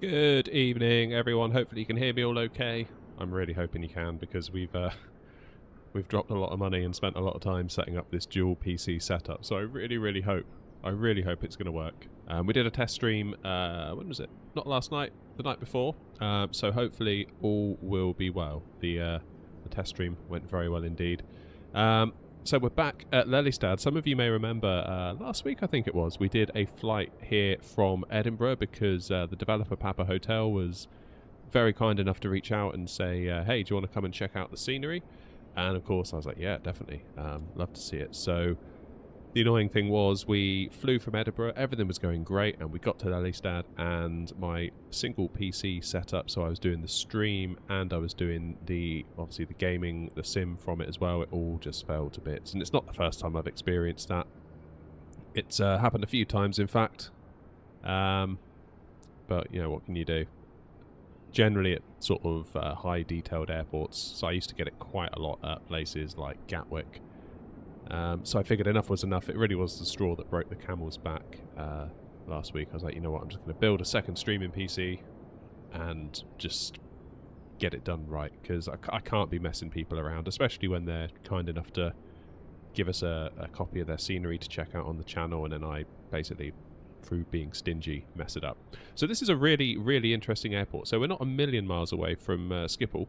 Good evening, everyone. Hopefully you can hear me all okay. I'm really hoping you can because we've dropped a lot of money and spent a lot of time setting up this dual PC setup. So I really hope it's going to work. We did a test stream. When was it? Not last night. The night before. So hopefully all will be well. The test stream went very well indeed. So we're back at Lelystad. Some of you may remember last week, I think it was, we did a flight here from Edinburgh because the developer PapaHotel was very kind enough to reach out and say, hey, do you want to come and check out the scenery? And of course I was like, yeah, definitely, love to see it. So the annoying thing was we flew from Edinburgh, everything was going great, and we got to Lelystad and my single PC setup, so I was doing the stream and I was doing obviously the gaming, the sim from it as well, it all just fell to bits. And it's not the first time I've experienced that. It's happened a few times, in fact. But, you know, what can you do? Generally at sort of high detailed airports, so I used to get it quite a lot at places like Gatwick. So I figured enough was enough. It really was the straw that broke the camel's back last week. I was like, you know what, I'm just going to build a second streaming PC and just get it done right, because I can't be messing people around, especially when they're kind enough to give us a copy of their scenery to check out on the channel, and then I basically, through being stingy, mess it up. So this is a really interesting airport. So we're not a million miles away from Schiphol,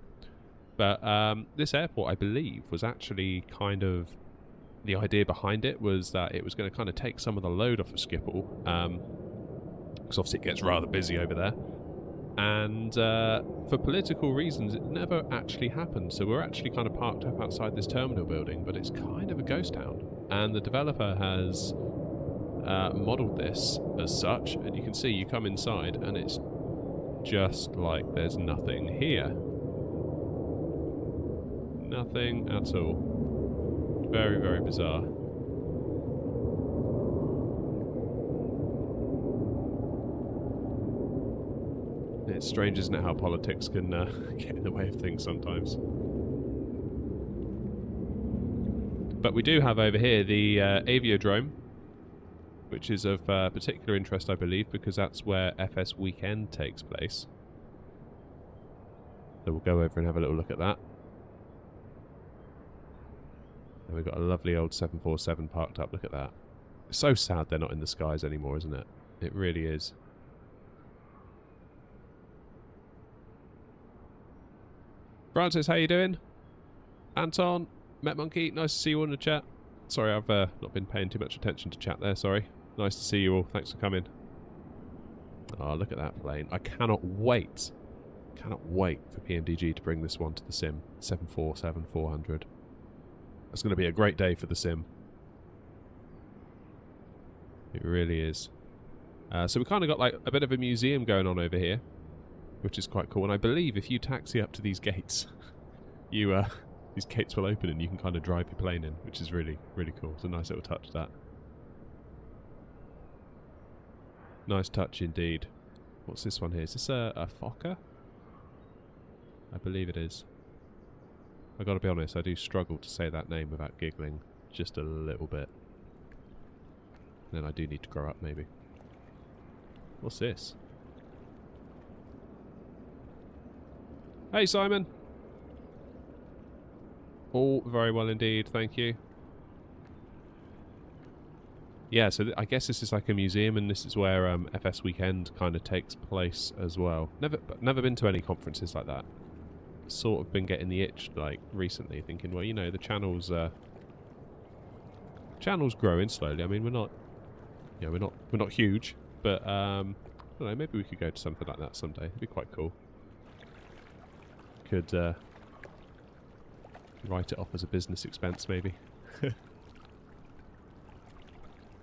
but this airport, I believe, was actually kind of... the idea behind it was that it was going to kind of take some of the load off of Schiphol, because obviously it gets rather busy over there. And for political reasons, it never actually happened. So we're actually kind of parked up outside this terminal building, but it's kind of a ghost town. And the developer has modelled this as such, and you can see, you come inside, and it's just like there's nothing here. Nothing at all. Very bizarre. It's strange, isn't it, how politics can get in the way of things sometimes. But we do have over here the aviodrome, which is of particular interest, I believe, because that's where FS Weekend takes place. So we'll go over and have a little look at that. And we've got a lovely old 747 parked up. Look at that. It's so sad they're not in the skies anymore, isn't it? It really is. Francis, how you doing? Anton, Met Monkey, nice to see you all in the chat. Sorry, I've not been paying too much attention to chat there, sorry. Nice to see you all. Thanks for coming. Oh, look at that plane. I cannot wait. Cannot wait for PMDG to bring this one to the sim. 747-400. It's going to be a great day for the sim. It really is. So we've kind of got like a bit of a museum going on over here, which is quite cool. And I believe if you taxi up to these gates, these gates will open and you can kind of drive your plane in, which is really cool. It's a nice little touch, that. Nice touch indeed. What's this one here? Is this a Fokker? I believe it is. I've got to be honest, I do struggle to say that name without giggling just a little bit. Then I do need to grow up, maybe. What's this? Hey, Simon! All very well indeed, thank you. Yeah, so I guess this is like a museum, and this is where FS Weekend kind of takes place as well. Never been to any conferences like that. Sort of been getting the itch like recently, thinking, well, you know, the channel's growing slowly. I mean, we're not, you know, we're not huge, but I don't know, maybe we could go to something like that someday. It'd be quite cool. Could write it off as a business expense, maybe.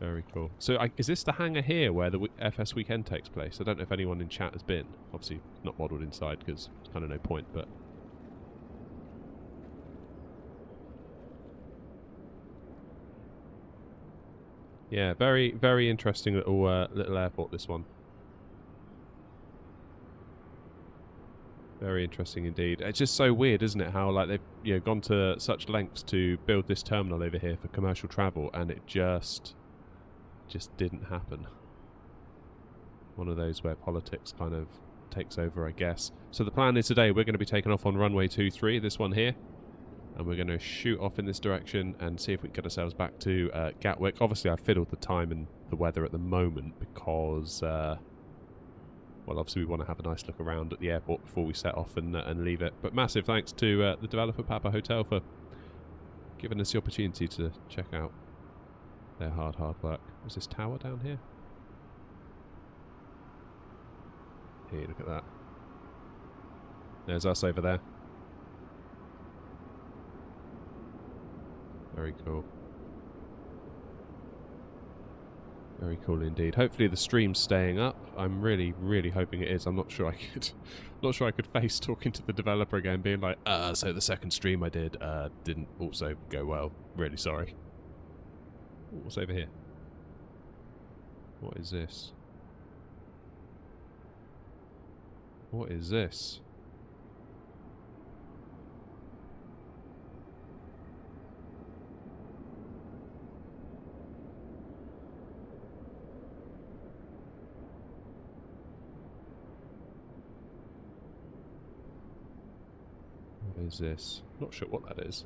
Very cool. So is this the hangar here where the FS Weekend takes place? I don't know if anyone in chat has been. Obviously not modelled inside because there's kind of no point, but... yeah, very interesting little airport, this one. Very interesting indeed. It's just so weird, isn't it, how like they've gone to such lengths to build this terminal over here for commercial travel, and it just didn't happen. One of those where politics kind of takes over, I guess. So the plan is today we're going to be taking off on runway 23, this one here. And we're going to shoot off in this direction and see if we can get ourselves back to Gatwick. Obviously, I've fiddled the time and the weather at the moment because, well, obviously we want to have a nice look around at the airport before we set off and leave it. But massive thanks to the developer PapaHotel for giving us the opportunity to check out their hard work. Was this tower down here? Here, look at that. There's us over there. Very cool. Very cool indeed. Hopefully the stream's staying up. I'm really, really hoping it is. I'm not sure I could face talking to the developer again, being like, so the second stream I did didn't also go well. Really sorry. Ooh, what's over here? What is this? What is this? What is this? Not sure what that is.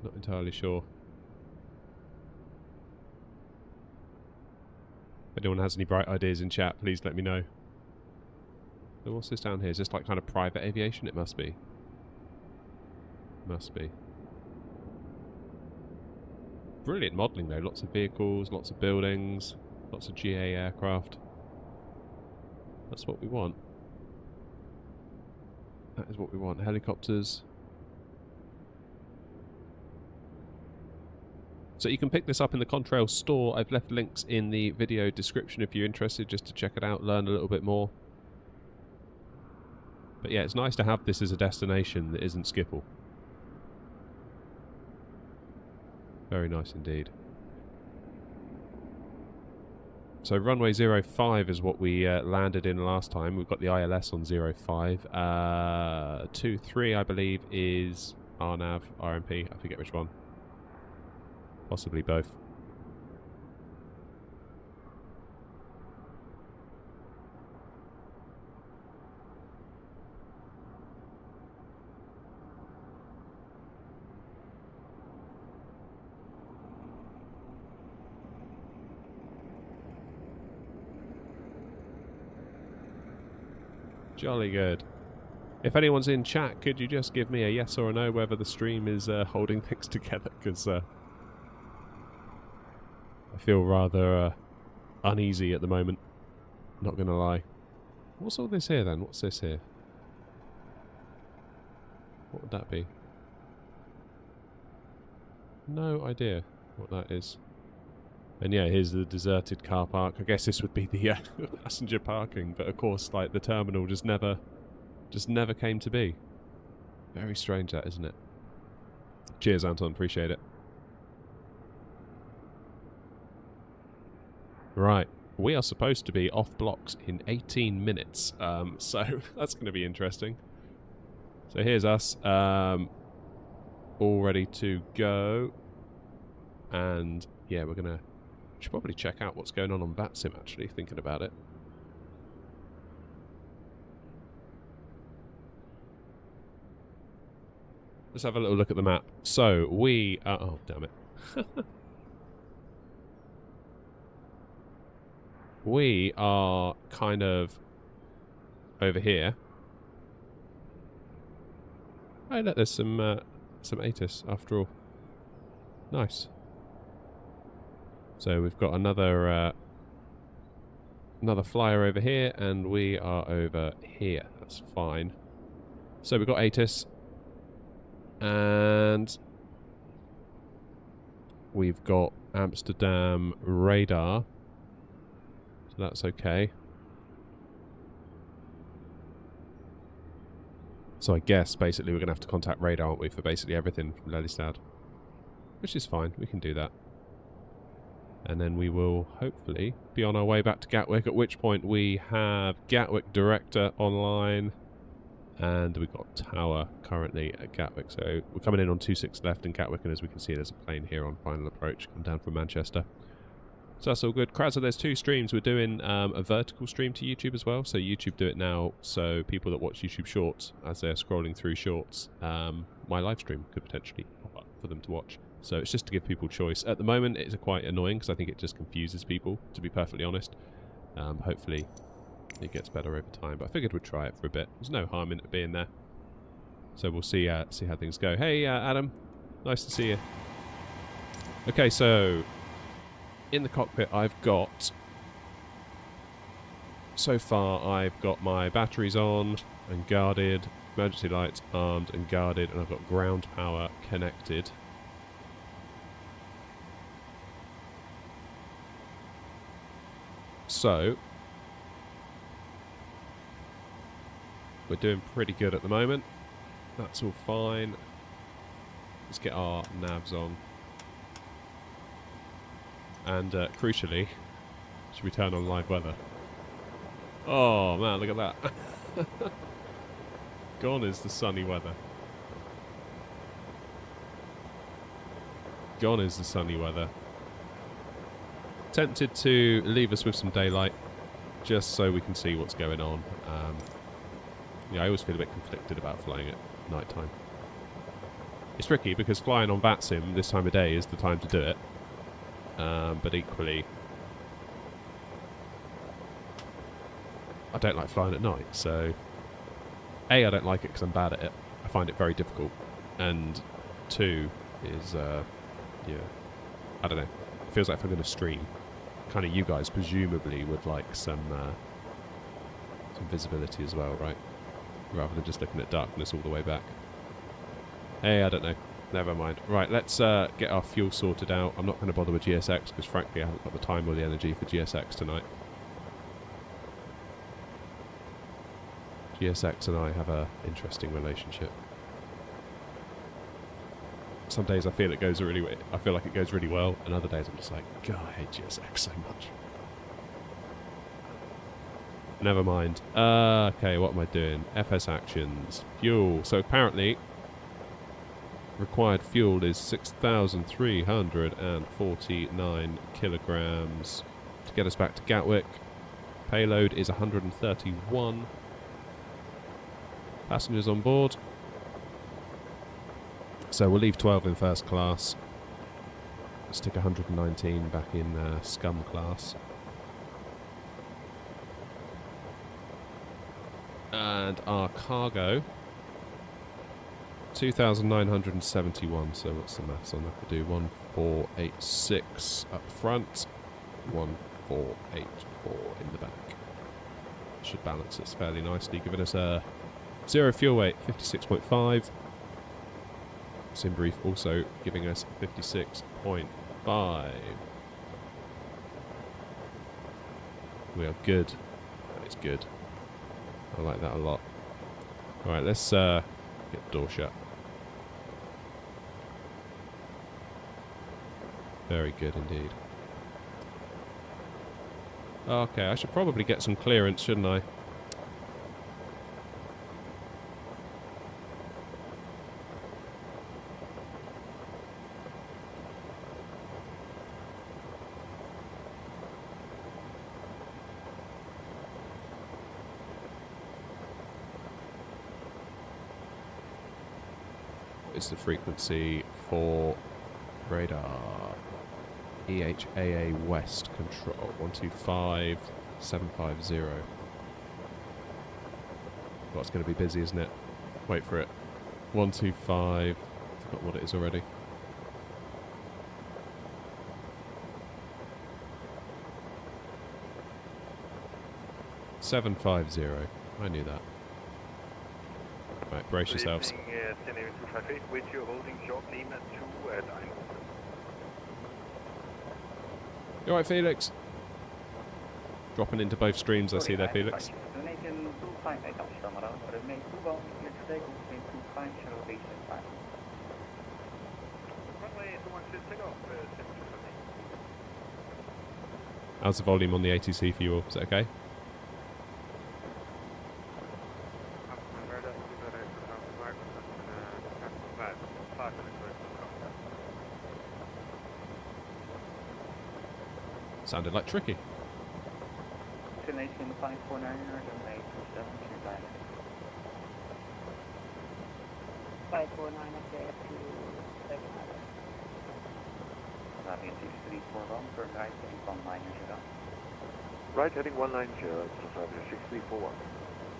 Not entirely sure. If anyone has any bright ideas in chat, please let me know. So what's this down here? Is this like kind of private aviation? It must be. Must be. Brilliant modelling though. Lots of vehicles, lots of buildings, lots of GA aircraft. That's what we want. That is what we want. Helicopters. So you can pick this up in the Contrail store. I've left links in the video description if you're interested, just to check it out, learn a little bit more. But yeah, it's nice to have this as a destination that isn't Schiphol. Very nice indeed. So runway 05 is what we landed in last time. We've got the ILS on 05. 23, I believe, is RNAV, RMP. I forget which one. Possibly both. Jolly good. If anyone's in chat, could you just give me a yes or a no whether the stream is holding things together? Because I feel rather uneasy at the moment. Not going to lie. What's all this here then? What's this here? What would that be? No idea what that is. And yeah, here's the deserted car park. I guess this would be the passenger parking, but of course, like, the terminal just never came to be. Very strange that, isn't it? Cheers, Anton. Appreciate it. Right. We are supposed to be off blocks in 18 minutes, so that's going to be interesting. So here's us, all ready to go. And yeah, we're going to... should probably check out what's going on VATSIM, actually, thinking about it. Let's have a little look at the map. So, we are... oh, damn it. We are kind of over here. Oh, look, there's some ATIS, after all. Nice. So we've got another flyer over here, and we are over here. That's fine. So we've got ATIS, and we've got Amsterdam radar. So that's okay. So I guess basically we're going to have to contact radar, aren't we, for basically everything from Lelystad. Which is fine, we can do that. And then we will hopefully be on our way back to Gatwick, at which point we have Gatwick Director online. And we've got Tower currently at Gatwick. So we're coming in on 26 left in Gatwick, and as we can see there's a plane here on final approach, come down from Manchester. So that's all good. Krauser, there's 2 streams. We're doing a vertical stream to YouTube as well. So YouTube do it now. So people that watch YouTube Shorts, as they're scrolling through Shorts, my live stream could potentially pop up for them to watch. So it's just to give people choice. At the moment, it's quite annoying because I think it just confuses people, to be perfectly honest. Hopefully it gets better over time. But I figured we'd try it for a bit. There's no harm in it being there. So we'll see how things go. Hey, Adam. Nice to see you. Okay, so in the cockpit so far I've got my batteries on and guarded, emergency lights armed and guarded, and I've got ground power connected. So we're doing pretty good at the moment. That's all fine. Let's get our navs on. And crucially, should we turn on live weather? Oh man, look at that. Gone is the sunny weather. Gone is the sunny weather. Tempted to leave us with some daylight, just so we can see what's going on. Yeah, I always feel a bit conflicted about flying at night time. It's tricky because flying on VATSIM this time of day is the time to do it. But equally, I don't like flying at night, so A, I don't like it because I'm bad at it. I find it very difficult. And 2 is, yeah, I don't know. It feels like if I'm going to stream, kind of you guys presumably would like some visibility as well, right? Rather than just looking at darkness all the way back. Hey, I don't know. Never mind. Right, let's get our fuel sorted out. I'm not going to bother with GSX because frankly I haven't got the time or the energy for GSX tonight. GSX and I have an interesting relationship. Some days I feel like it goes really well, and other days I'm just like, God, I hate GSX so much. Never mind. Okay, what am I doing? FS actions. Fuel. So apparently required fuel is 6,349 kilograms to get us back to Gatwick. Payload is 131. Passengers on board. So we'll leave 12 in first class. Stick 119 back in scum class. And our cargo, 2,971. So what's the maths on that? We'll do 1486 up front, 1484 in the back. Should balance us fairly nicely, giving us a zero fuel weight, 56.5. Sim brief also giving us 56.5. We are good. That is good. I like that a lot. Alright, let's get the door shut. Very good indeed. Okay, I should probably get some clearance, shouldn't I? It's the frequency for radar. EHLE West control 125750. Well, it's going to be busy, isn't it? Wait for it. 125. Forgot what it is already. $750. I knew that. Right, brace yourselves. With you holding short beam at 2 at You alright, Felix? Dropping into both streams, I see there, Felix. How's the volume on the ATC for you all? Is that okay? Sounded like Tricky. Destination 549, runway 27 Thailand. 549 okay, to 7 Island. Avian 6341, turn right, heading 190. Right heading 190, it's Avian 6341.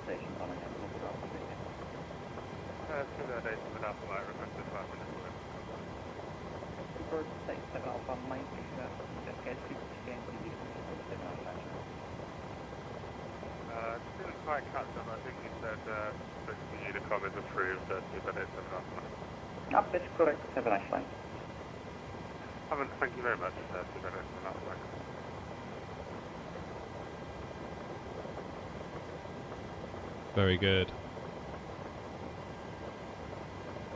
Station 1 again, look it up. To the date of Alpha Mike, requested 5 minutes away. Super, station 7 Alpha Mike, just get 50 CNTV, 7 Alpha. Didn't quite catch them, I think he said that the Unicom is approved at the date of Alpha Mike. Yep, that's correct, 7 Alpha. Thank you very much, to the date of Alpha Mike. Very good.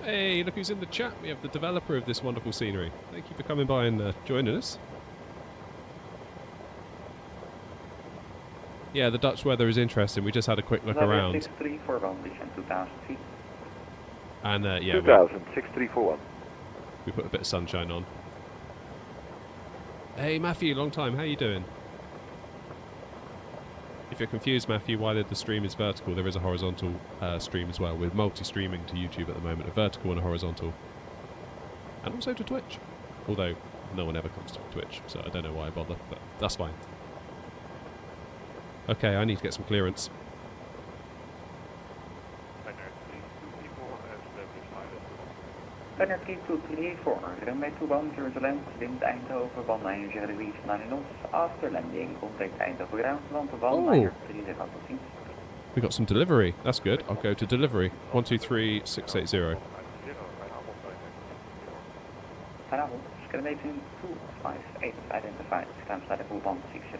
Hey, look who's in the chat. We have the developer of this wonderful scenery. Thank you for coming by and joining us. Yeah, the Dutch weather is interesting. We just had a quick look around. 6341, descent 2000 feet. And yeah, 2000, 6341. we put a bit of sunshine on. Hey, Matthew, long time. How you doing? If you're confused, Matthew, why the stream is vertical, there is a horizontal stream as well. We're multi-streaming to YouTube at the moment, a vertical and a horizontal. And also to Twitch. Although, no one ever comes to Twitch, so I don't know why I bother, but that's fine. Okay, I need to get some clearance. Runner 3234, runway 21, Jerusalem, wind Eindhoven, 190 degrees 9 knots. After landing, contact Eindhoven ground, land 193 We got some delivery. That's good. I'll go to delivery. 123680. Vanavond, escalating 258, identified, stamp level 160.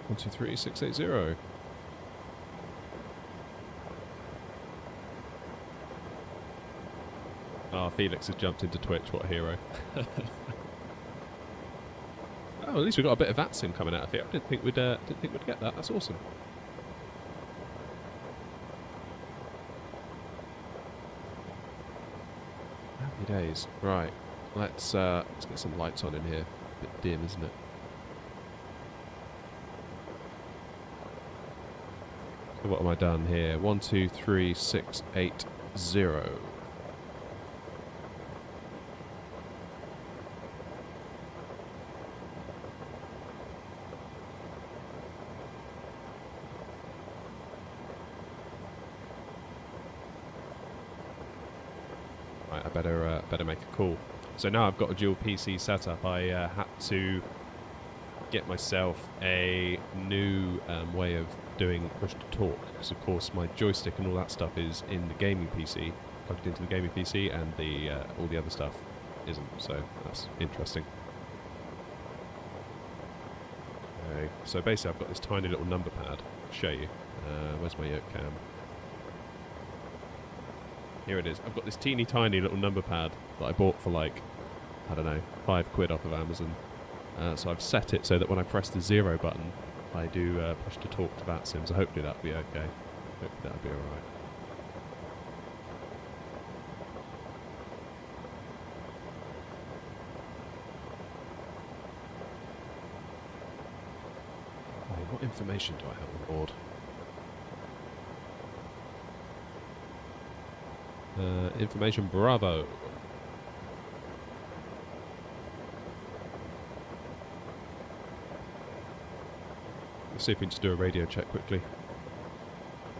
123680. Ah, Felix has jumped into Twitch. What a hero. Oh, at least we got a bit of VATSIM coming out of here. I didn't think we'd get that. That's awesome. Happy days. Right. Let's get some lights on in here. A bit dim, isn't it? So what have I done here? 123680. Right, I better make a call. So now I've got a dual PC setup. I had to get myself a new way of doing push to talk, because of course my joystick and all that stuff is in the gaming PC, plugged into the gaming PC, and the all the other stuff isn't. So that's interesting. Okay, so basically I've got this tiny little number pad to show you. Where's my yoke cam? Here it is. I've got this teeny tiny little number pad that I bought for like, I don't know, £5 off of Amazon. So I've set it so that when I press the 0 button, I do push to talk to VATSIM, so hopefully that'll be okay. Hopefully that'll be alright. What information do I have on board? Information Bravo. Let's see if we can just do a radio check quickly.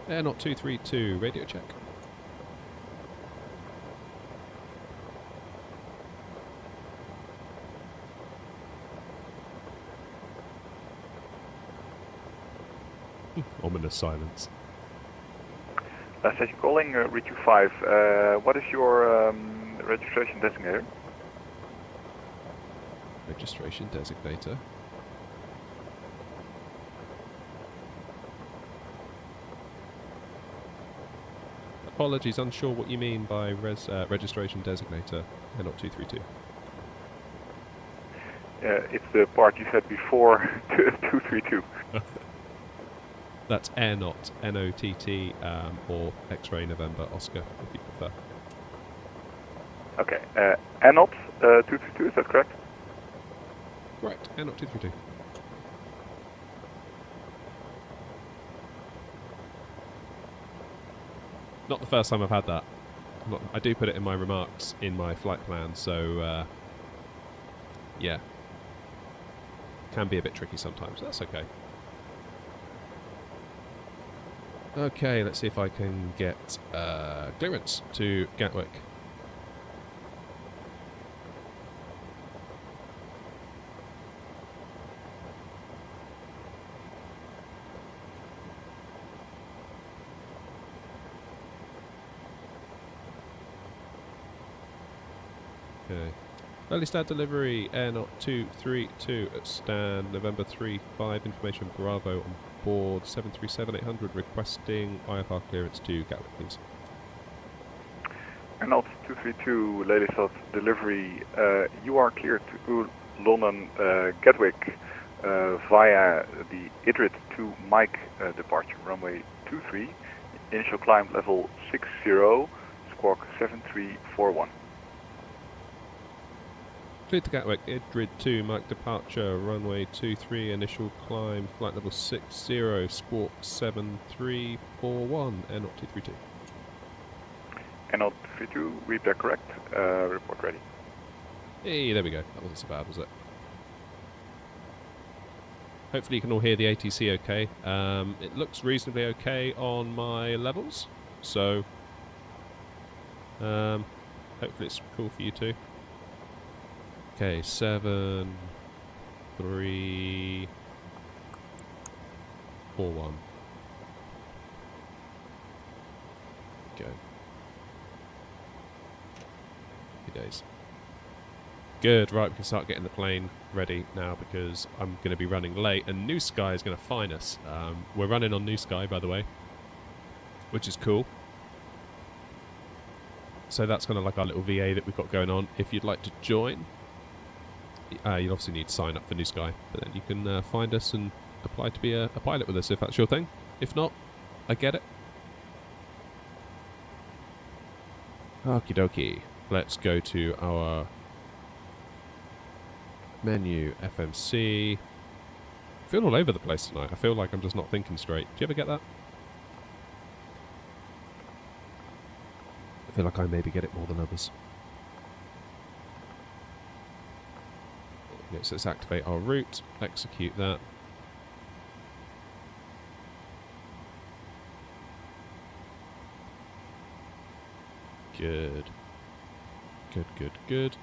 Air not 232, radio check. Ominous silence. Station calling, reach you 5. What is your registration designator? Registration designator. Apologies, unsure what you mean by registration designator. Air not 232. It's the part you said before 232. That's AirNOT, N-O-T-T, or X-Ray November Oscar, if you prefer. Okay, AirNOT 232, is that correct? Correct, AirNOT 232. Not the first time I've had that. I do put it in my remarks in my flight plan, so yeah. Can be a bit tricky sometimes, that's okay. Okay, let's see if I can get clearance to Gatwick. Okay. Lelystad delivery, Air Not 232 at stand, November 35, information Bravo on board, 737-800 requesting IFR clearance to Gatwick, please. Air Not 232 Lelystad delivery, you are cleared to London Gatwick via the Idrit to Mike departure, runway 23, initial climb level 60, squawk 7341. Cleared to Gatwick, Idrid 2, Mike departure, runway 23, initial climb, flight level 60, squawk 7341, Air Not 232. Air Not 232, read that correct, report ready. Hey, there we go, that wasn't so bad, was it? Hopefully you can all hear the ATC okay. It looks reasonably okay on my levels, so hopefully it's cool for you too. Okay, 7, 3, 4, 1. Go. Happy days. Good, right, we can start getting the plane ready now because I'm going to be running late and New Sky is going to fine us. We're running on New Sky, by the way, which is cool. So that's kind of like our little VA that we've got going on. If you'd like to join, you'd obviously need to sign up for New Sky, but then you can find us and apply to be a pilot with us if that's your thing. If not, I get it. Okie dokie. Let's go to our menu, FMC. I feel all over the place tonight. I feel like I'm just not thinking straight. Do you ever get that? I feel like I maybe get it more than others. Okay, so let's activate our route, execute that. Good. Good, good, good.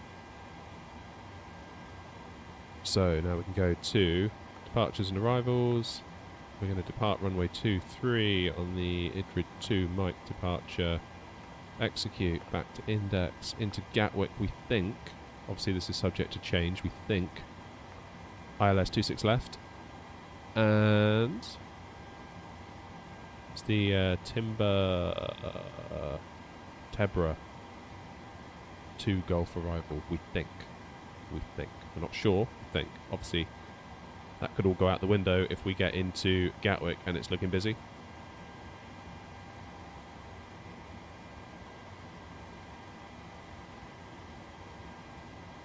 So now we can go to departures and arrivals. We're going to depart runway 23 on the Idrid 2 Mike departure. Execute back to index into Gatwick, we think. Obviously this is subject to change, we think. ILS 26 left. And it's the Tebra 2 Gulf arrival, we think. We think. We're not sure, we think. Obviously that could all go out the window if we get into Gatwick and it's looking busy.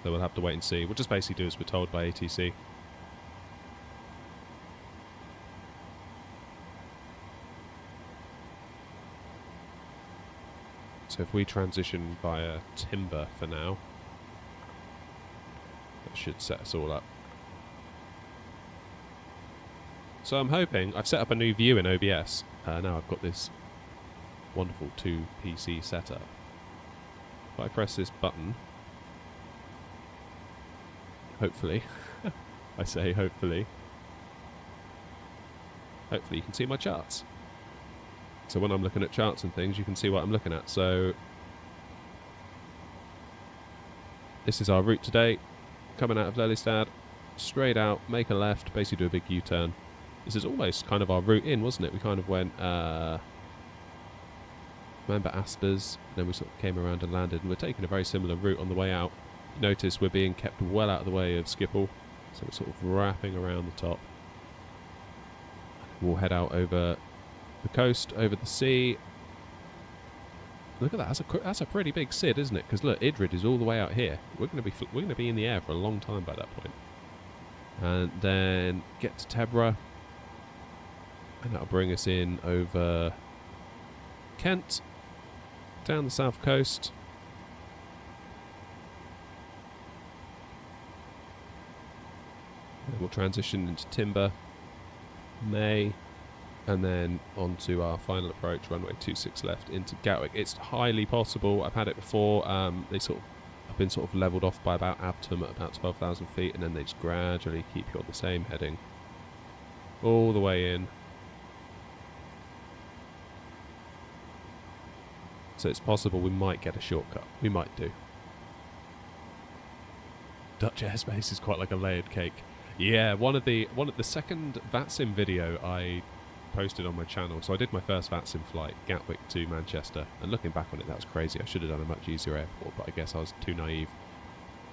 So we'll have to wait and see. We'll just basically do as we're told by ATC. So if we transition via Timber for now, that should set us all up. So I'm hoping, I've set up a new view in OBS. Now I've got this wonderful 2 PC setup. If I press this button, hopefully, I say hopefully you can see my charts. So when I'm looking at charts and things, you can see what I'm looking at. So this is our route today, coming out of Lelystad, straight out, make a left, basically do a big U-turn. This is almost kind of our route in, wasn't it? We kind of went, remember Aspers, then we sort of came around and landed, and we're taking a very similar route on the way out. Notice we're being kept well out of the way of Schiphol, so we're sort of wrapping around the top. We'll head out over the coast, over the sea. Look at that, that's a pretty big SID, isn't it? Because look, Idrid is all the way out here. We're going to be in the air for a long time by that point. And then get to Tebra, and that'll bring us in over Kent, down the south coast. And we'll transition into Timber, May, and then onto our final approach, runway 26 left into Gatwick. It's highly possible. I've had it before. They sort of have been sort of levelled off by about Abtum at about 12,000 feet, and then they just gradually keep you on the same heading all the way in. So it's possible we might get a shortcut. We might do. Dutch airspace is quite like a layered cake. Yeah, one of the second VATSIM video I posted on my channel. So I did my first VATSIM flight, Gatwick to Manchester, and looking back on it, that was crazy. I should have done a much easier airport, but I guess I was too naive.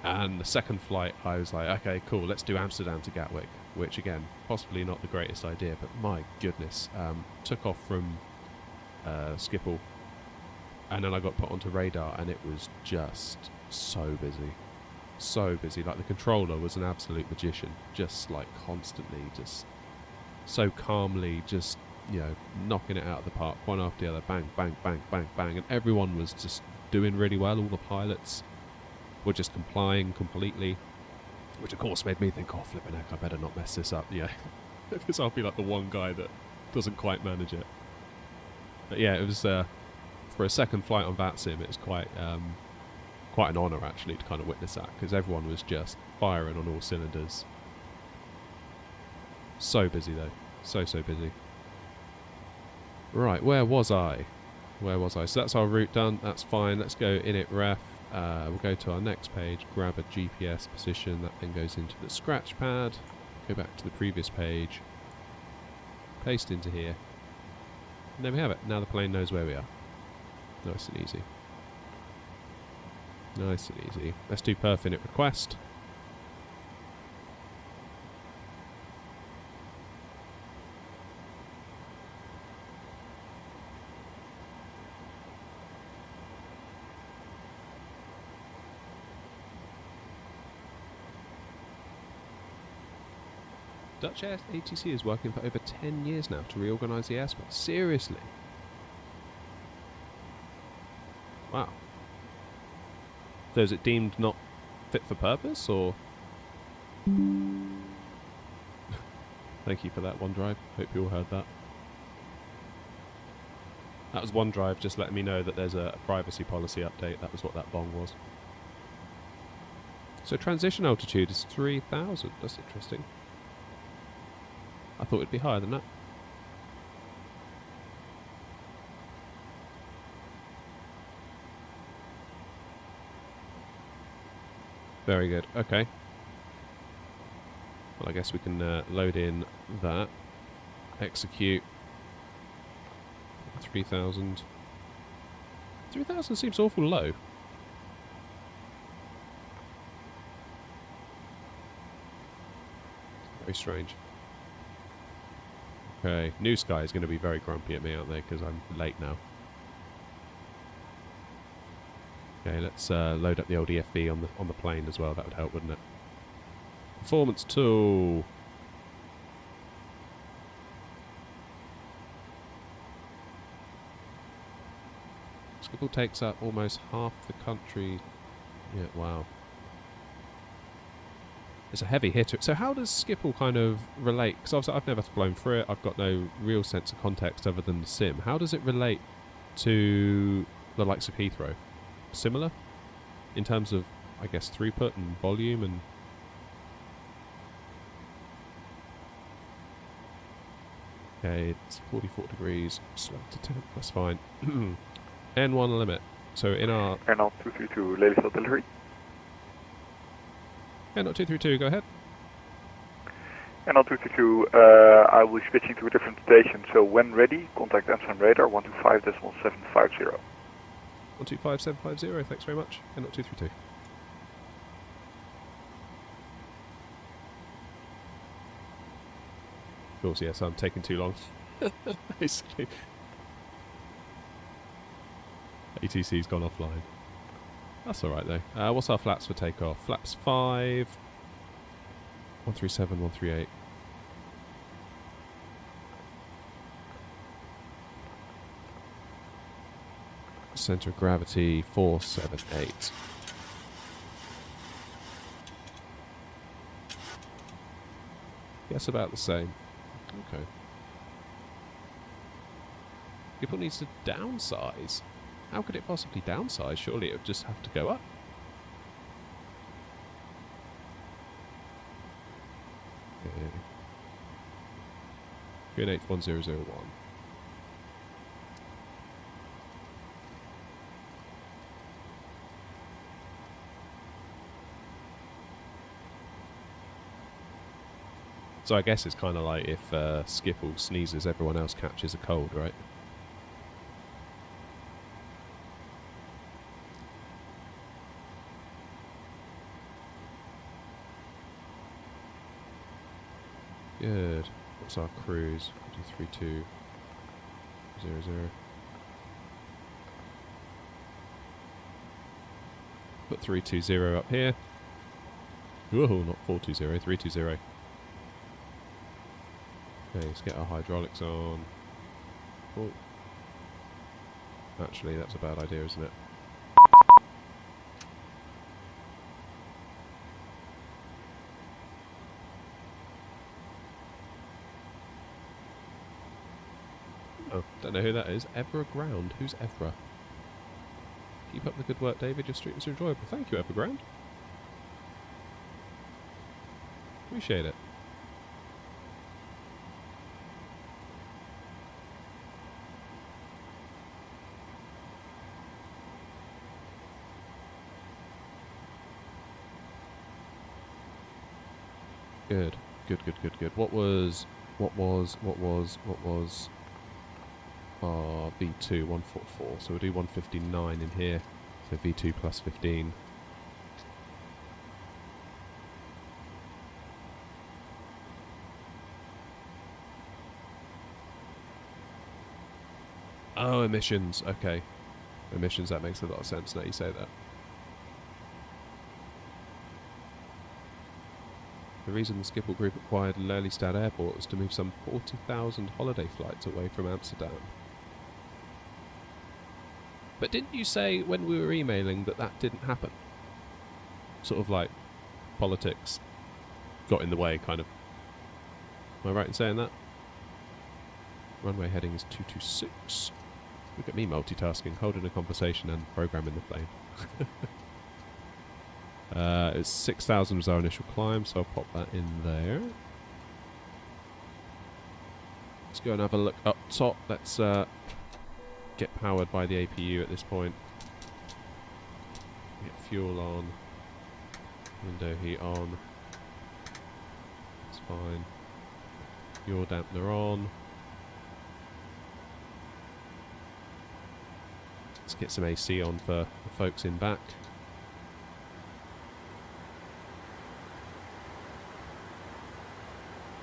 And the second flight, I was like, okay, cool, let's do Amsterdam to Gatwick, which again, possibly not the greatest idea, but my goodness, took off from Schiphol, and then I got put onto radar, and it was just so busy. So busy. Like, the controller was an absolute magician, just like constantly, just so calmly, just, you know, knocking it out of the park, one after the other, bang, bang, bang, bang, bang, and everyone was just doing really well. All the pilots were just complying completely, which of course made me think, oh, flipping heck, I better not mess this up, yeah, because I'll be like the one guy that doesn't quite manage it. But yeah, it was for a second flight on VATSIM, it was quite an honour actually to kind of witness that, because everyone was just firing on all cylinders. So busy though, so busy. Right, where was I? So that's our route done, that's fine. Let's go init ref. We'll go to our next page, grab a GPS position, that then goes into the scratch pad, go back to the previous page, paste into here, and there we have it. Now the plane knows where we are. Nice and easy. Nice and easy. Let's do perf init request. Dutch ATC is working for over 10 years now to reorganise the airspace. Seriously? Wow. So is it deemed not fit for purpose, or? Thank you for that, OneDrive. Hope you all heard that. That was OneDrive just letting me know that there's a privacy policy update. That was what that bong was. So transition altitude is 3,000. That's interesting. I thought it'd be higher than that. Very good. Okay. Well, I guess we can load in that. Execute. 3,000. 3,000 seems awful low. Very strange. Okay, New Sky is going to be very grumpy at me, aren't they? Because I'm late now. Okay, let's load up the old EFB on the plane as well. That would help, wouldn't it? Performance tool. Schiphol takes up almost half the country. Yeah, wow. It's a heavy hitter. So how does Schiphol kind of relate? Because obviously I've never flown through it. I've got no real sense of context other than the sim. How does it relate to the likes of Heathrow? Similar? In terms of, I guess, throughput and volume and... Okay, it's 44 degrees. Slow to 10. That's fine. N1 limit. So in our... Airnav 232, Lelystad delivery. Airnav 232, go ahead. Airnav 232, I will be switching to a different station, so when ready, contact MSFS radar 125.750. 125750, thanks very much. Airnav 232. Of course, yes, I'm taking too long. Basically. ATC's gone offline. That's alright though. What's our flaps for takeoff? Flaps 5. 137, 138. Center of gravity 478. Guess about the same. Okay. Schiphol needs to downsize. How could it possibly downsize? Surely it would just have to go up. Okay. QNH 1001. So I guess it's kind of like if Schiphol sneezes, everyone else catches a cold, right? Good. What's our cruise? 23200. Put 320 up here. Whoa, not 420, 320. Okay, let's get our hydraulics on. Oh. Actually, that's a bad idea, isn't it? Oh, don't know who that is. Everground. Who's Evra? Keep up the good work, David. Your streams are enjoyable. Thank you, Everground. Appreciate it. Good. Good. What was V2 144? So we'll do 159 in here. So V2 plus 15. Oh, emissions. Okay. Emissions, that makes a lot of sense now you say that. The reason the Schiphol Group acquired Lelystad Airport was to move some 40,000 holiday flights away from Amsterdam. But didn't you say when we were emailing that that didn't happen? Sort of like politics got in the way, kind of. Am I right in saying that? Runway heading is 226. Look at me multitasking, holding a conversation and programming the plane. It's 6,000 was our initial climb, so I'll pop that in there. Let's go and have a look up top. Let's get powered by the APU at this point. Get fuel on. Window heat on. It's fine. Fuel dampener on. Let's get some AC on for the folks in back.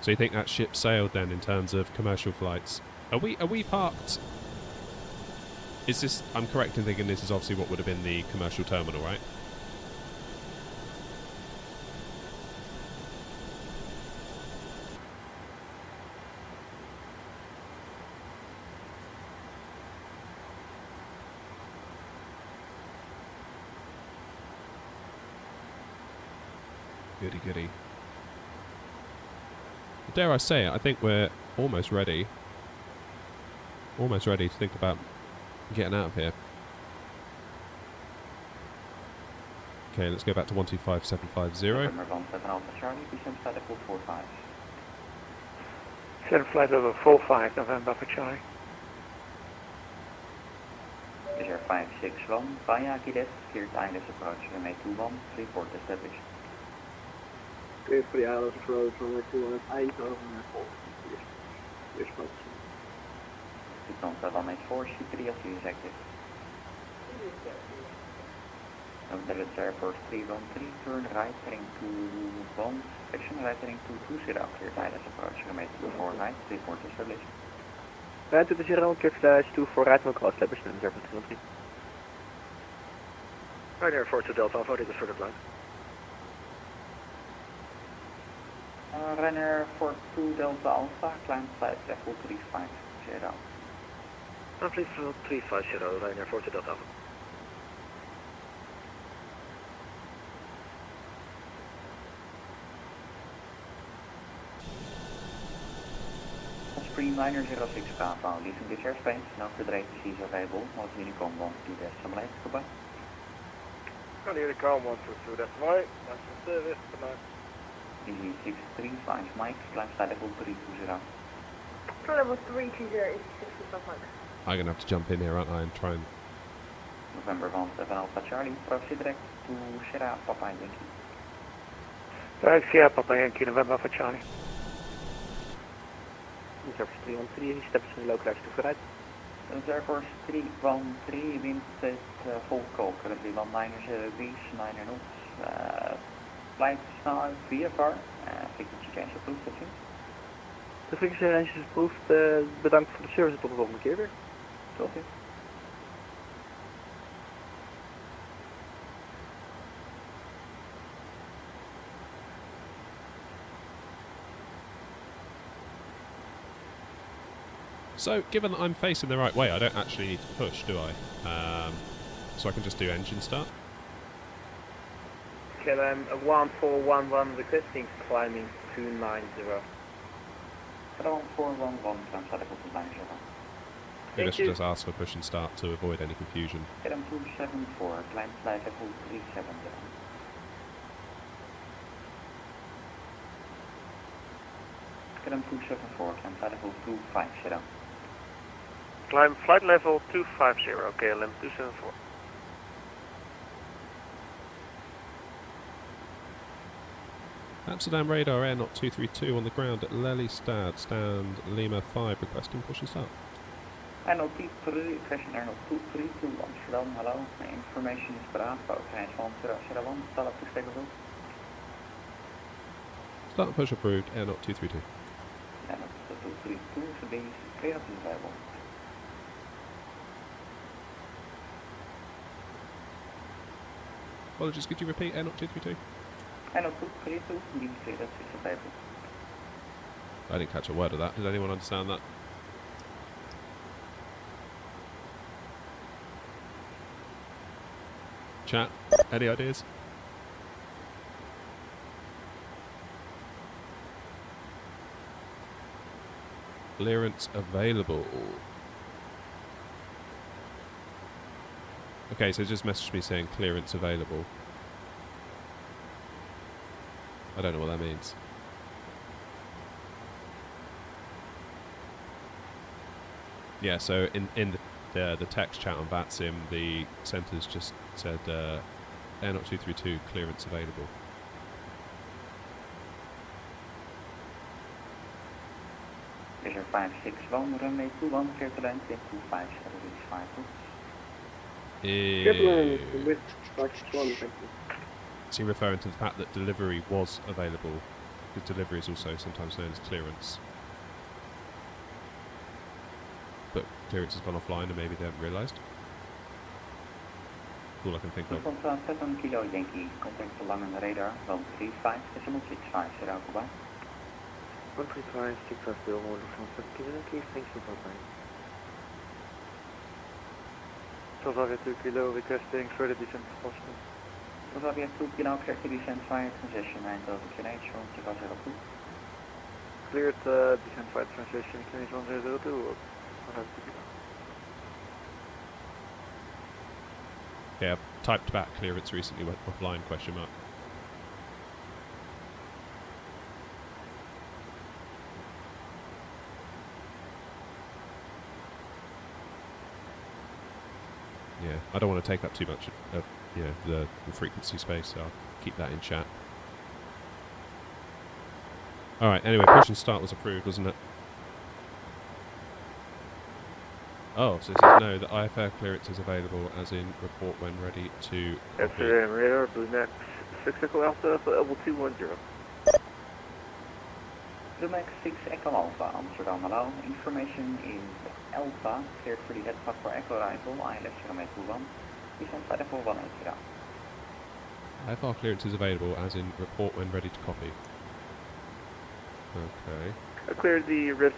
So you think that ship sailed then in terms of commercial flights? Are we parked? Is this? I'm correct in thinking this is obviously what would have been the commercial terminal, right? Goody. Dare I say it, I think we're almost ready. Almost ready to think about getting out of here. Okay, let's go back to 125750. November 17 Charlie, descend flight level 45. 7 flight level 45, November for Charlie. Is air 561 via Kides, cleared ILS approach, runway 21, report established. Cleared for the ILS approach, runway 21, Eindhoven, response. Lufthansa 184, C3 as active. Lelystad Airport 313, turn right heading to 1, section right heading to 20, cleared ILS approach, runway 24 right, report established. Right to the 0, clear flight 24 right, will cross established, and 023. Ryanair 4 to Delta Alpha, this is for the flight. Ryanair 42 Delta Alpha, climb flight level 350. Please 350, Ryanair 40 Delta. Streamliner 06 Bravo, leaving this airspace, no further ATC is available, most Unicom 122 Malaysia, goodbye. Unicom 122, that's right, national service, good night. DG 635 Mike, climb side level 320. Level 320 is 65 Mike. I'm going to have to jump in here, aren't I, and try and... November 17 Alpha Charlie, proceed direct to Sierra Papa Yankee. Direct Sierra Papa Yankee, November Alpha Charlie. Service 313, steps in localizer to vooruit. Airport 313, wind at full call, currently 190 degrees, 9 knots. Flight snelheid VFR, frequency change approved, dat zien. De frequency range is approved, bedankt voor de service, tot de volgende keer weer. Tot ziens. So, given that I'm facing the right way, I don't actually need to push, do I? So I can just do engine start. KLM 1411 requesting climbing 290. 1411, climb side level 290. Maybe I should just ask for push and start to avoid any confusion. KLM 274, climb side level 370. KLM 274, climb side level 250. Climb flight level 250, KLM 274. Amsterdam radar air not 232 on the ground at Lelystad, stand Lima 5, requesting push and start. Airnaut 3, Airnaut 232, Amsterdam, hello. Information is Bravo, Grijs 1001, start up to stable. Start and push approved, air not 232. Airnaut 232, so these clearance is available. Apologies, could you repeat air not 232? Airnaut 232, these clearance is available. I didn't catch a word of that. Did anyone understand that? Chat, any ideas? Clearance available. Okay, so just messaged me saying clearance available. I don't know what that means. Yeah, so in the text chat on VATSIM, the centre's just said Air not 232 clearance available. Measure 561, runway 21, clear to land, wind 25, reach 5 knots. Is he referring to the fact that delivery was available? Because delivery is also sometimes known as clearance. But clearance has gone offline and maybe they haven't realised. All I can think of. 7 kilo Yankee, contact along on the radar, 135, 65, zero, goodbye. 135, 650, order from 7 kilo Yankee, thank you, bye-bye. Bavaria 2 kilo, requesting further descent if possible. Bavaria 2 kilo, clear to descend via transition, Eindhoven QNH, 1002. Cleared descent via transition, QNH 1002, or 102 kilo. Yeah, I've typed back clearance recently went offline, question mark. Yeah, I don't want to take up too much of the frequency space, so I'll keep that in chat. Alright, anyway, push and start was approved, wasn't it? Oh, so it says no, the IFR clearance is available, as in report when ready to copy. Radar, Blue Max 6 Echo Alpha, level 210. Blue Max 6 Echo Alpha, Amsterdam, hello. Information is Alpha, cleared for the headfuck for Echo arrival, ILS 021, descent side for 180. IFR clearance is available, as in report when ready to copy. Okay. I cleared the RIF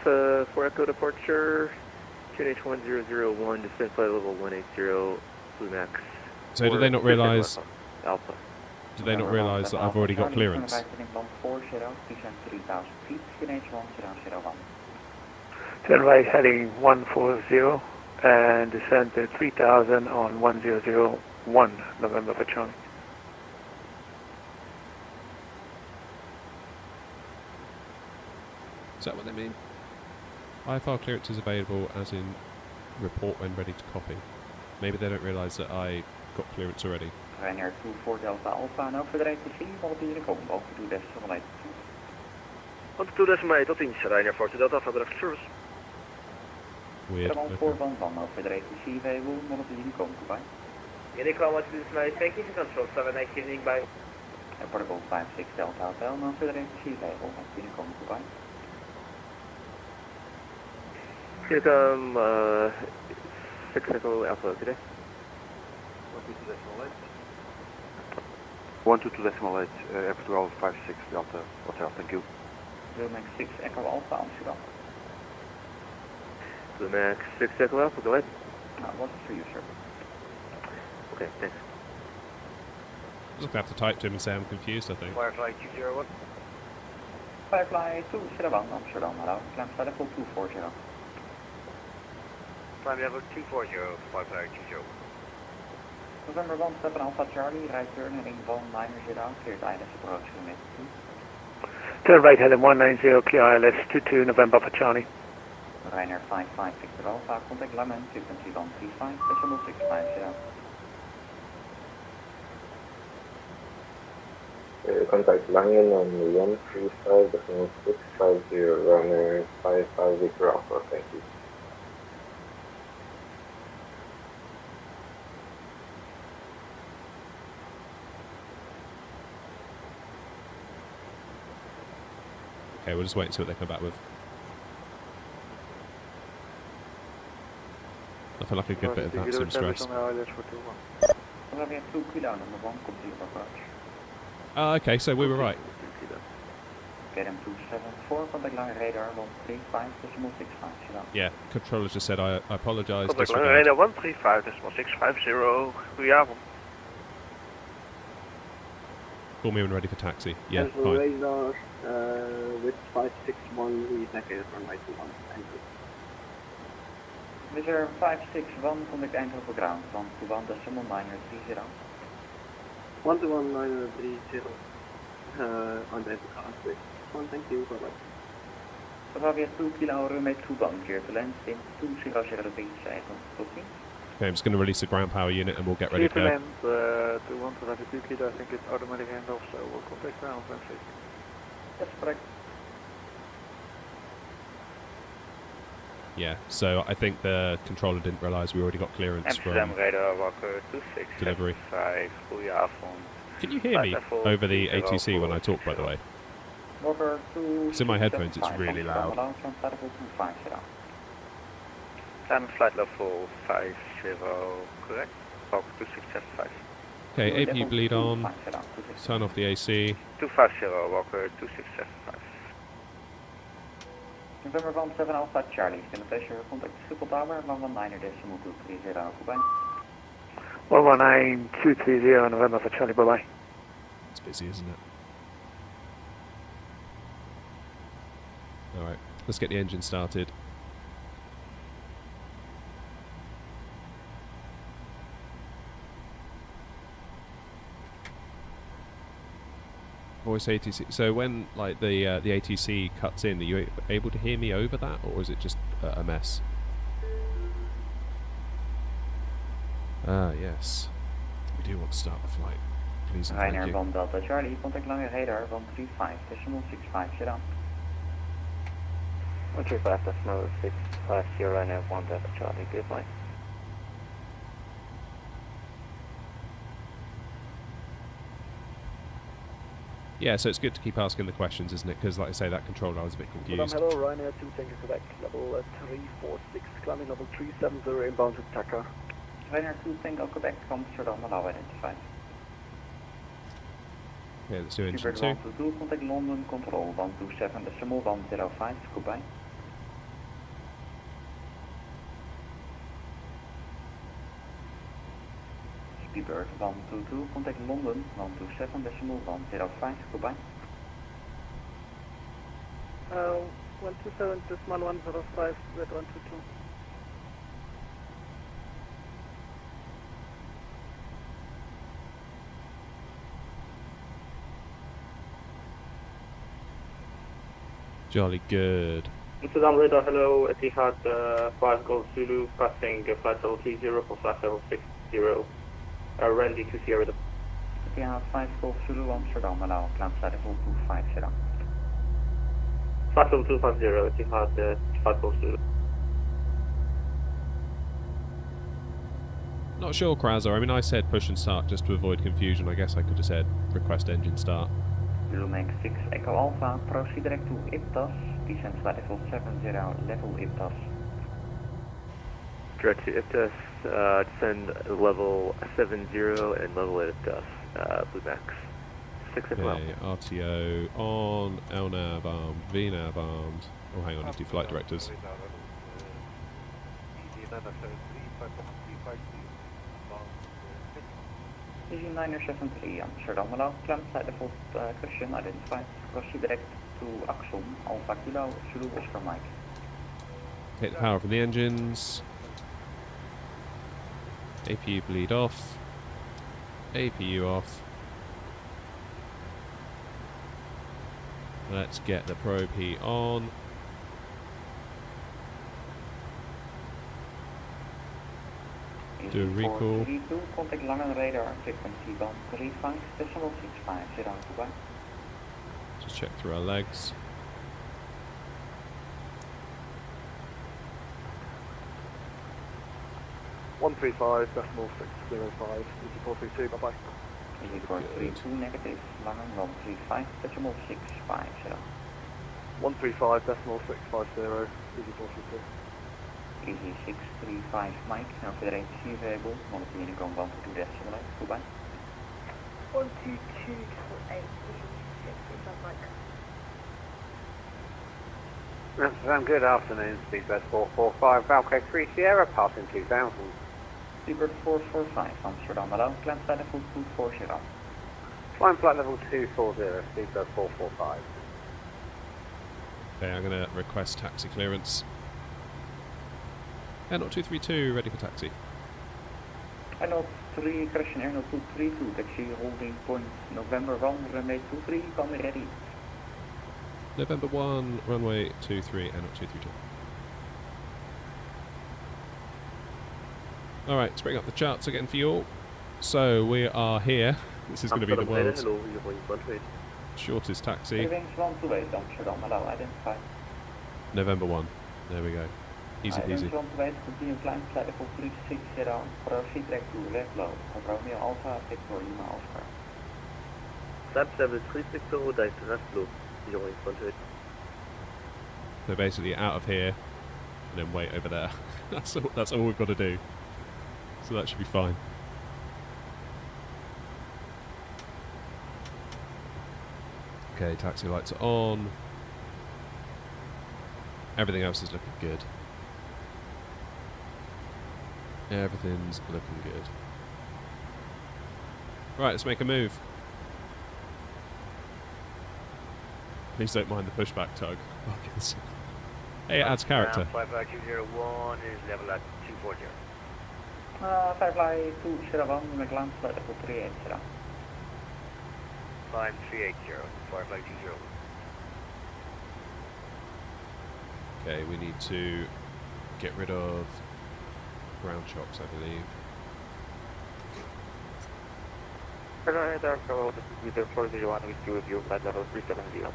for Echo departure, QNH 1001, descent flight level 180, Blue Max. So do they not realise? Alpha. Do they not realise that I've already got clearance? Descent 3000 feet, QNH 1001. Turn right heading 140 and descend to 3000 on 1001 November for Charlie. Is that what they mean? IFR clearance is available as in report when ready to copy. Maybe they don't realise that I got clearance already. Ryanair 24 Delta Alpha, now for the ATC, wat hier komen, boven 2 decimal 8. On the 2 decimal 8 tot 10, Ryanair 40 Delta Alpha, direct service. Weird. Van Okay. 411 over de ATC, wij willen wat hier komen, goodbye. Any call what is my thank you for control 719 by. En protocol 56 Delta Hotel, now for the ATC, wij willen wat hier komen, goodbye. Here come 6 Echo Alpha today. 122 decimal 8, Airfield 56 Delta Hotel, thank you. Max 6 Echo Alpha Amsterdam. Blue Max 6 Echo Alpha, go ahead. What's for you, sir? Okay, thanks. I'm just going to have to type to him and say I'm confused, I think. Firefly 201. Firefly 201 Amsterdam, hello. Climb side level 240. Climb level 240, Firefly 20. November 17 Alpha Charlie, right turn heading 19 out, cleared ILS approach to Turn right heading 190, clear ILS 22 November for Charlie. Ryanair 55 Victor Alpha, contact Lemon, frequency 135, decimal 650. Contact Langen on 135.650, runner 55 Victor Alpha, thank you. Okay, we'll just wait and see what they come back with. I feel like a good bit of VATSIM stress. We have 2 kilo number 1 complete approach. Okay, so we were right. KLM 274, contact line radar 135, decimal 650. Yeah, controller just said I apologise. Contact line radar 135, decimal 650, goedenavond. Call me when ready for taxi. Yeah, fine. Radar with 561, we negative runway 21. Thank you. Measure 561, contact Eindhoven ground, 121 decimal 930. 121 on the ground with 1, thank you, bye bye. Bravia 2 kilo runway 21, clear to land, in 2008 seconds, tot ziens. Okay, I'm just going to release the ground power unit and we'll get ready to Clear go. to land, to 122 kilo, I think it's automatic handoff, so we'll contact ground when safe. Yes, correct. Yeah, so I think the controller didn't realise we already got clearance from radar walker 26 delivery. 5, goedenavond. Can you hear me over the ATC when I talk, by the way? Walker 2. It's in my headphones, it's really loud. Climb flight level 50, correct? Walker 2675. Okay, AP bleed on, turn off the AC. 250, walker 2675. November 17 Alpha Charlie, it's been a pleasure. Contact Schiphol Tower, 119 decimal 230, goodbye. 119230 November for Charlie, bye bye. It's busy, isn't it? Alright, let's get the engine started. Voice ATC. So when like the ATC cuts in, are you able to hear me over that, or is it just a mess? Ah, yes. We do want to start the flight. Please and thank Ryanair you. 1 Delta Charlie, contact line radar 135, decimal 650. 135, decimal 650, Ryanair 1 Delta Charlie, goodbye. Yeah, so it's good to keep asking the questions, isn't it? Because, like I say, that controller, I was a bit confused. Hello, Ryanair 2 Tango Quebec, level 346, climbing level 370, inbound to Taka. Ryanair 2 Tango Quebec, Amsterdam, allow identified. Yeah, let's do engine Super 2. 122, contact London Control 127, decimal 105, goodbye. Speedbird 122, contact London 127.105, goodbye. 127.105, Z122. Jolly good. Amsterdam radar, hello, Etihad 5 Golf Zulu, passing flight level 30 for flight level 60, Randy to Sierra. Etihad 5 Golf Zulu, Amsterdam, allow climb side level 250. Flight level 250, Etihad 5 Golf Zulu. Not sure, Krazer. I mean, I said push and start just to avoid confusion. I guess I could have said request engine start. Zulu make 6 Echo Alpha, proceed direct to IPTAS, descend flight level 70, level IPTAS. Direct to IPTAS, descend level 70 and level IPTAS, Blue Max. 6 Echo Okay, RTO on, LNAV armed, VNAV armed. Oh, hang on, let's do flight directors. EG973 Amsterdam, allow climb side level cushion identified, proceed direct to Axon, Alpha Kilo, Zulu Oscar Mike. Take the power from the engines. APU bleed off. APU off. Let's get the probe heat on. Do a recall. 32, contact Langen radar, frequency 135.650, goodbye. Just check through our legs. .135.605, EG432, bye-bye. EG432 negative, Langen 135.650. 135.650, EG432. EG635 Mike, now Federation Sea Variable, monitoring Unicom 122 goodbye. 122.8, EG635 Mike. Amsterdam, good afternoon, Speedbird 445, Valco 3 Sierra, passing 2000. Speedbird 445, Amsterdam, allow climb side level 240. Flying flight level 240, Speedbird 445. Okay, I'm going to request taxi clearance. Airnaut 232, ready for taxi. Airnaut 3, correction, Airnaut 232, taxi holding point November 1, runway 23, come ready. November 1, runway 23, Airnaut 232. Alright, let's bring up the charts again for you all. So, we are here. This is going to be the world's shortest taxi. Amsterdam, allow identify. November 1, there we go. Easy peasy. Continue climb flight level 360, proceed direct to Red Low, Romeo Alpha, Victor Lima Oscar. Flaps level 360, direct to Red Low, 0.18. So basically out of here, and then wait over there. That's all we've got to do. So that should be fine. Okay, taxi lights are on. Everything else is looking good. Everything's looking good. Right, let's make a move. Please don't mind the pushback tug. Hey, it adds character. 55201 is level at 240. 55201, McLaren flight level 380. Climb 380, 55201. Okay, we need to get rid of ground shocks, I believe. Radar, go, this is Reserve 401, we do with you, flight level 370.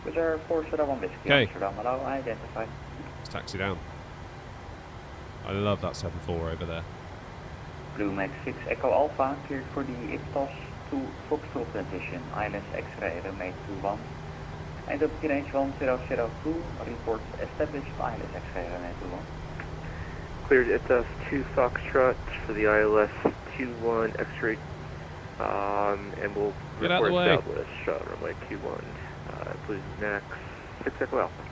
Reserve 401 Whiskey, Okay. Amsterdam, allow identify. Let's taxi down. I love that 7-4 over there. Blue Max 6 Echo Alpha, cleared for the IPTAS to Foxtrot transition, ILS X-ray, runway 21. And up to range 1002, reports established ILS X-ray, runway 21. Cleared IPTAS 2 Foxtrot for the ILS 21 X-ray, and we'll Get out of report the way. southwest, runway 21, Blue Max 6 Echo Alpha.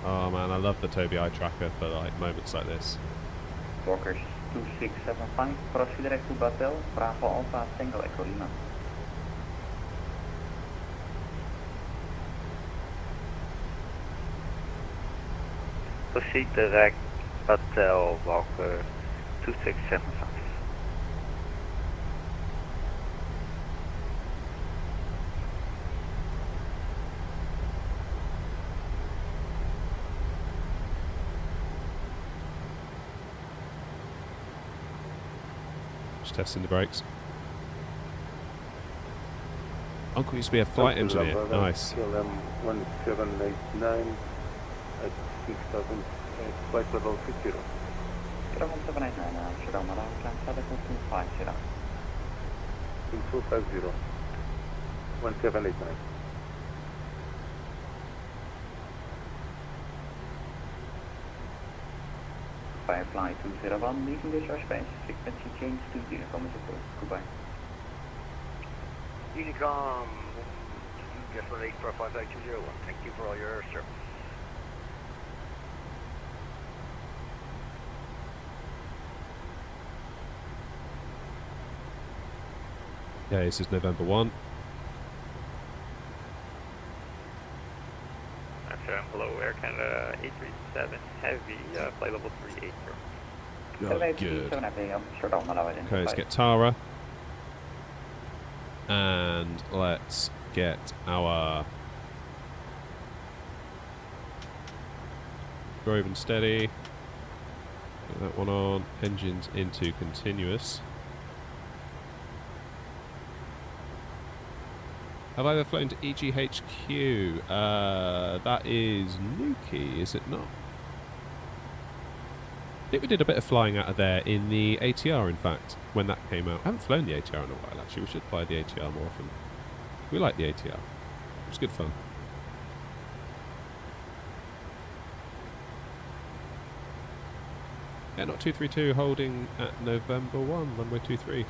Oh man, I love the Tobii eye tracker for like moments like this. Walkers 2675, proceed direct to Batel, Bravo Alpha, Tango Echo Lima. Proceed direct, Batel, Walker 2675. Just testing the brakes. Uncle used to be a flight engineer. Nice. KLM 1789 at 6000, flight level 50. 1789, Amsterdam, around climb static 250. 250, 1789. Firefly 201, leaving this airspace, frequency change to Unicom is approved. Goodbye. Unicom, just for 845820, thank you for all your service. Yeah, this is November 1. Hello, Air Canada 837 Heavy, flight level 38. Oh, good. Okay, let's get Tara. And let's get our Grove and Steady. Get that one on. Engines into continuous. Have I ever flown to EGKK? That is Nuki, is it not? I think we did a bit of flying out of there in the ATR, in fact, when that came out. I haven't flown the ATR in a while, actually. We should fly the ATR more often. We like the ATR. It was good fun. Yeah, not 232, holding at November 1, runway 23.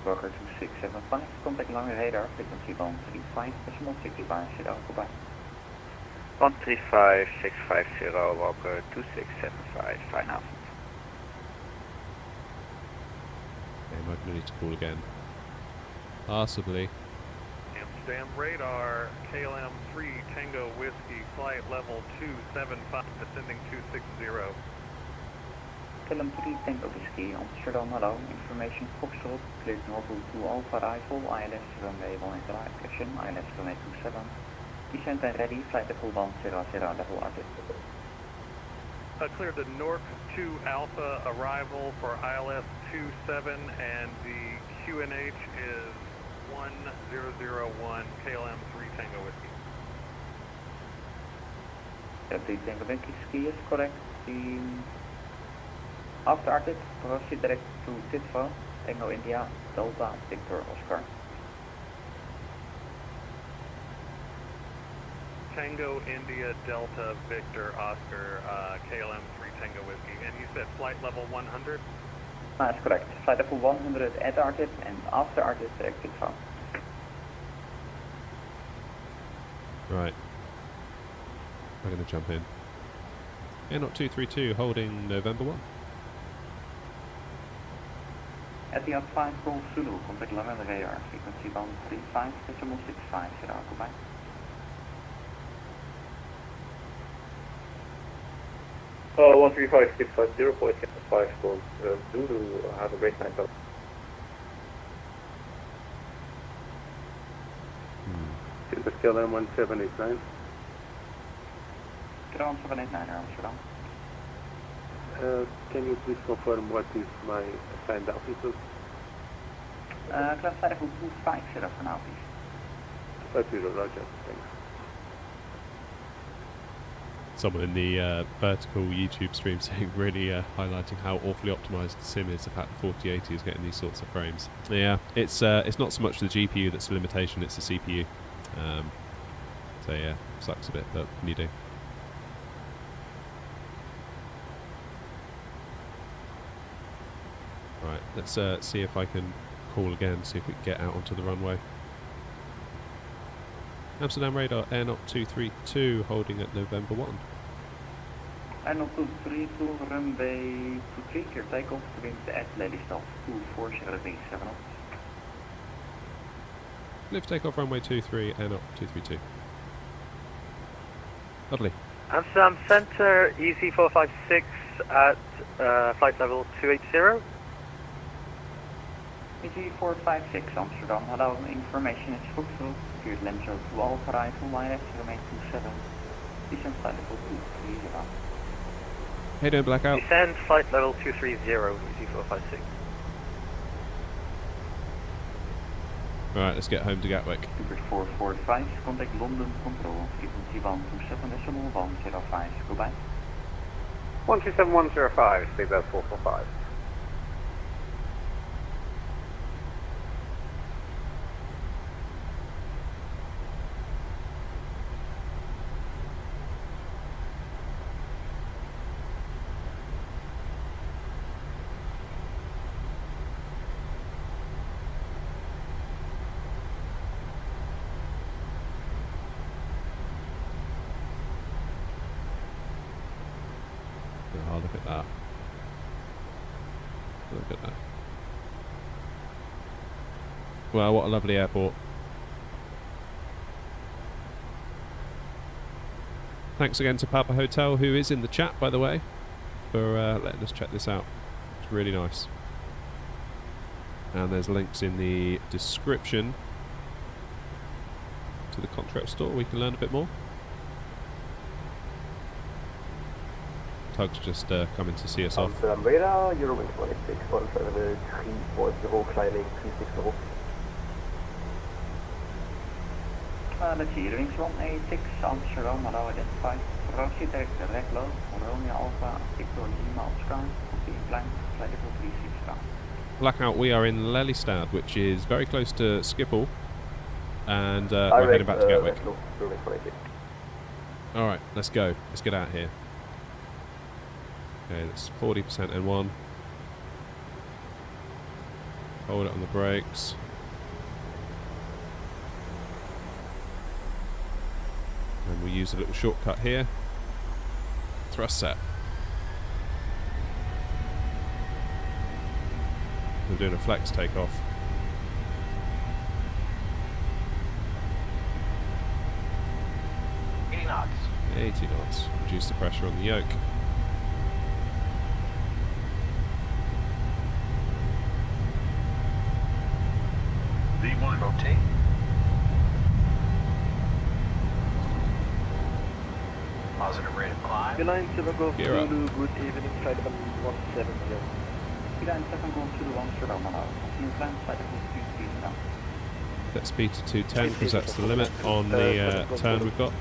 Walker 2675, contact long radar, frequency 135, decimal 65, goodbye. 135650, Walker 2675, fine out. Okay, might need to call again. Possibly. Amsterdam radar, KLM 3 Tango Whiskey, flight level 275, descending 260. KLM 3 Tango Whiskey, Amsterdam, hello. Information Foxtrot, cleared northbound to Alpha Rifle, ILS runway 1 interaction, ILS runway 27. Descent and ready, flight level 100, level artist. Cleared the North 2 Alpha arrival for ILS 27 and the QNH is 1001 KLM 3 Tango Whiskey. KLM 3 Tango Whiskey is correct. The after artist, proceed direct to Titva, Tango India, Delta, Victor, Oscar. Tango, India, Delta, Victor, Oscar, KLM 3 Tango Whiskey. And you said flight level 100? That's correct. Flight level 100 at Artist and after Artist direct Titva. Right. I'm going to jump in. Yeah, not 232, holding November 1. Etihad 5 Golf Zulu, contact long radar, frequency 135, decimal 65, goodbye. 135650, point 5 Golf Zulu, have a great night. Silver KLM 1789. KLM 1789, Amsterdam. Can you please confirm what is my assigned altitude? Class flight level 250 for now, please. 50, roger, thanks. Someone in the vertical YouTube stream saying, really highlighting how awfully optimised the sim is. The fact the 4080 is getting these sorts of frames. Yeah, it's not so much the GPU that's the limitation, it's the CPU. So yeah, sucks a bit, but what can you do? Right, let's see if I can call again, see if we can get out onto the runway. Amsterdam radar, Air Knot 232, holding at November 1. Airfield 232, runway 23, clear takeoff, wind at Lelystad 24037 knots. Lift takeoff runway 23 and up 232. Lovely. Amsterdam Center, EC456 at flight level 280. EG456 Amsterdam, hello, information is fulfilled, secured Lelystad 2 Alpha arrival, line runway 27, descent flight level 230. How you doing, Blackout? Descend flight level 230, EC456. Alright, let's get home to Gatwick. Super 445, contact London Control, frequency 127.105, goodbye. 127.105, Seabird 445. Oh, look at that. Look at that. Well, what a lovely airport. Thanks again to PapaHotel, who is in the chat, by the way, for letting us check this out. It's really nice. And there's links in the description to the contract store where you can learn a bit more. Tug's just coming to see us off. Amsterdam radar, Eurowing 26, on level 340, climbing 360. Let's see, Eurowing 186 Amsterdam, hello, identified. Proceed direct low, Romeo Alpha, Victor Lima Oscar, climb, flight level 360. Blackout, we are in Lelystad, which is very close to Schiphol, and we're heading back to Gatwick. Alright, let's go. Let's get out of here. Okay, that's 40% N1. Hold it on the brakes. And we use a little shortcut here. Thrust set. We're doing a flex takeoff. 80 knots. 80 knots. Reduce the pressure on the yoke. V1 rotate. Positive rate of climb. Beeline 7 Golf Gear up. Zulu, good evening, flight level 170. Beeline 7 Golf Zulu Amsterdam, hello, continue climb, flight level 230. Set speed to 210 because that's the limit on the turn we've got.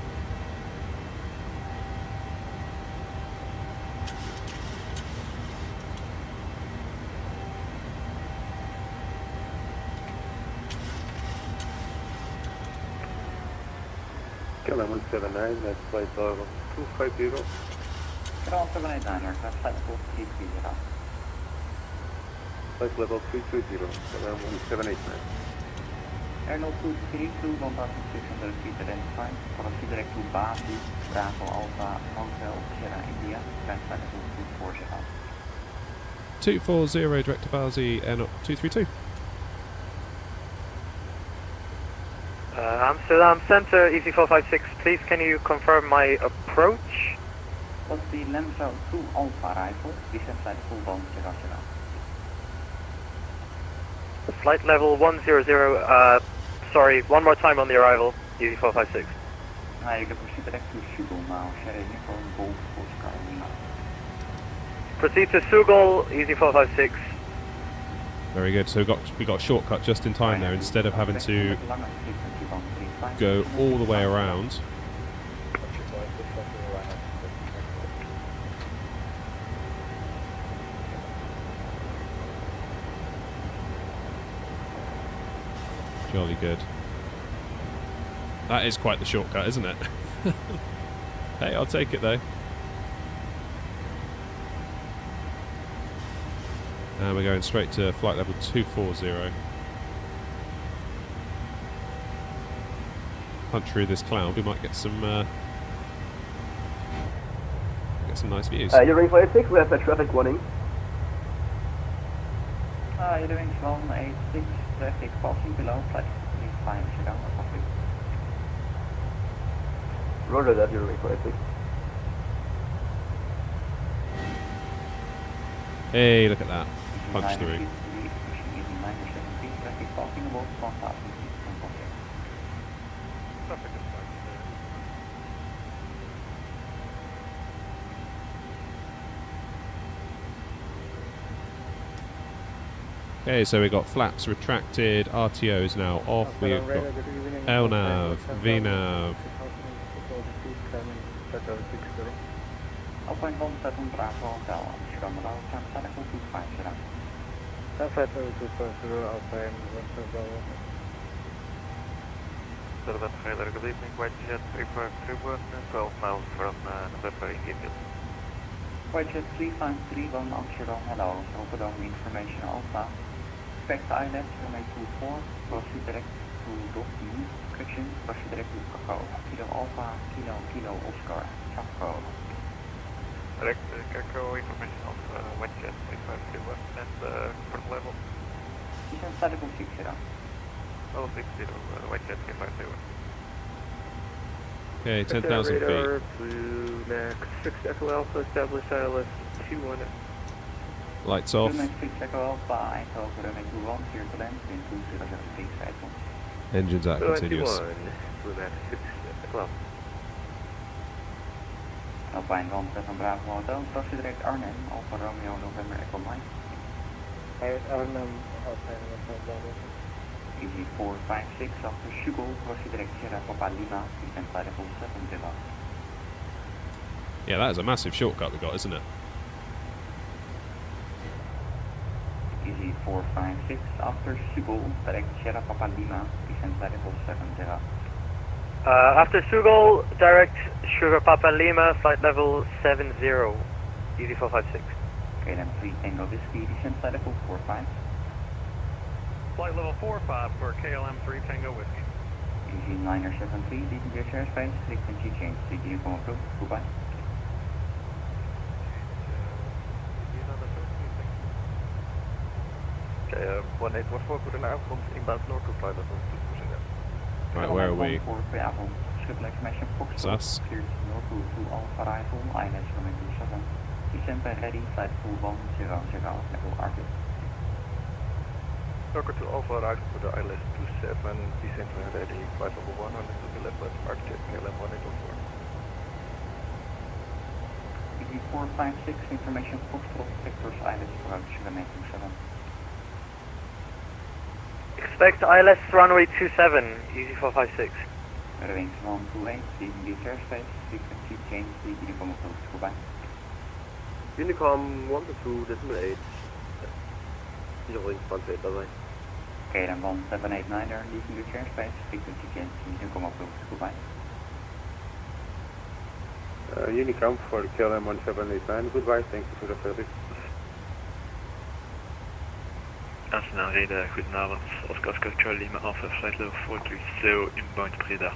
KLM 179, that's flight level 250. Ground 789, aircraft flight level 330. Flight level 320, KLM 1789. Airfield 232, 1600 feet identified. Proceed direct to Basi, Bravo Alpha, Hotel, Sierra India, climb flight level 240. 240 direct to Basi and up 232. Amsterdam Center, EC456, please can you confirm my approach? What's the Lelystad 2 Alpha arrival, descent flight level 100. Flight level 100, sorry, one more time on the arrival, EC456. You can proceed direct to Schiphol now, Sierra Uniform Golf Oscar Lima. Proceed to Schiphol, EC456. Very good. So we got a shortcut just in time there instead of having to go all the way around. Jolly good. That is quite the shortcut, isn't it? Hey, I'll take it though. And we're going straight to flight level 240. Punch through this cloud, we might get some some nice views. You're ring 56, we have a traffic warning. You're doing 186, traffic passing below, flight 35, sit down, traffic. Roger that, you're ring 56. Hey, look at that. Punch through. Traffic passing above 1000 feet from contact. Traffic is fine. Okay, so we got flaps retracted, RTOs now off, we've got LNAV, VNAV. Alpine 17 Bravo Hotel, Amsterdam Road, San Francisco 25, Alpine 17 Bravo. That trailer, good evening, Whitejet 3531, 12 miles from November airfield. Whitejet 3531 Amsterdam, hello, Rotterdam information Alpha. Expect ILS runway 24, proceed direct to Dolphin, correction, proceed direct to Kakao, Kilo Alpha, Kilo Oscar, Kakao. Direct Kakao information of Whitejet 3531 and for level. Descent static 60. Level 60, Whitejet 3531. Okay, 10,000 feet. Radar, Blue Max 6 Echo Alpha, establish ILS 21. Lights off. Blue Max 6 Echo Alpha, Eindhoven runway 21, clear to land, wind 2073, cycle. Engines out, continuous. Blue Max 6 Echo Alpha. Alpine 17 Bravo Hotel, proceed direct Arnhem, Alpha Romeo November Echo Mike. Arnhem, Alpine 17 Bravo. Easy 456 after Schiphol, proceed direct Sierra Papa Lima, descent flight level 70. Yeah, that is a massive shortcut we got, isn't it? Easy 456 after Schiphol, direct Sierra Papa Lima, descent flight level 70. After Schiphol, direct Sugar Papa Lima, flight level 70, easy 456. Okay, then 3 Tango Whiskey, descent flight level 45. Flight level 45 for KLM 3 Tango Whiskey. Easy 973, leaving your airspace, frequency change, 3 uniform approved, goodbye. Okay, 1814, goedenavond, inbound North to flight level 2. Right, where are we? For Bravo, Schiphol information, Foxtrot, Sus. cleared North to Alpha Arrival, ILS runway 27. Descent by ready, flight full 100, level Arctic. Docker to Alpha arrival for the ILS 27, descent when ready, flight level 100 to the leopard, Arctic, KLM 1804. EG 456, information Foxtrot, Victor's ILS approach, runway 27. Expect ILS runway 27, easy 456. Range 128, leaving your airspace, frequency change, 3 uniform approved, goodbye. Unicom 122.8. Okay, then 1789er, leaving your airspace, frequency change, uniform approved, goodbye. Unicom for KLM 1789, goodbye, thank you for the service. Aanstaan reden, goedenavond. Oscar Charlie Lima Alpha, flight level 430, inbound Breda.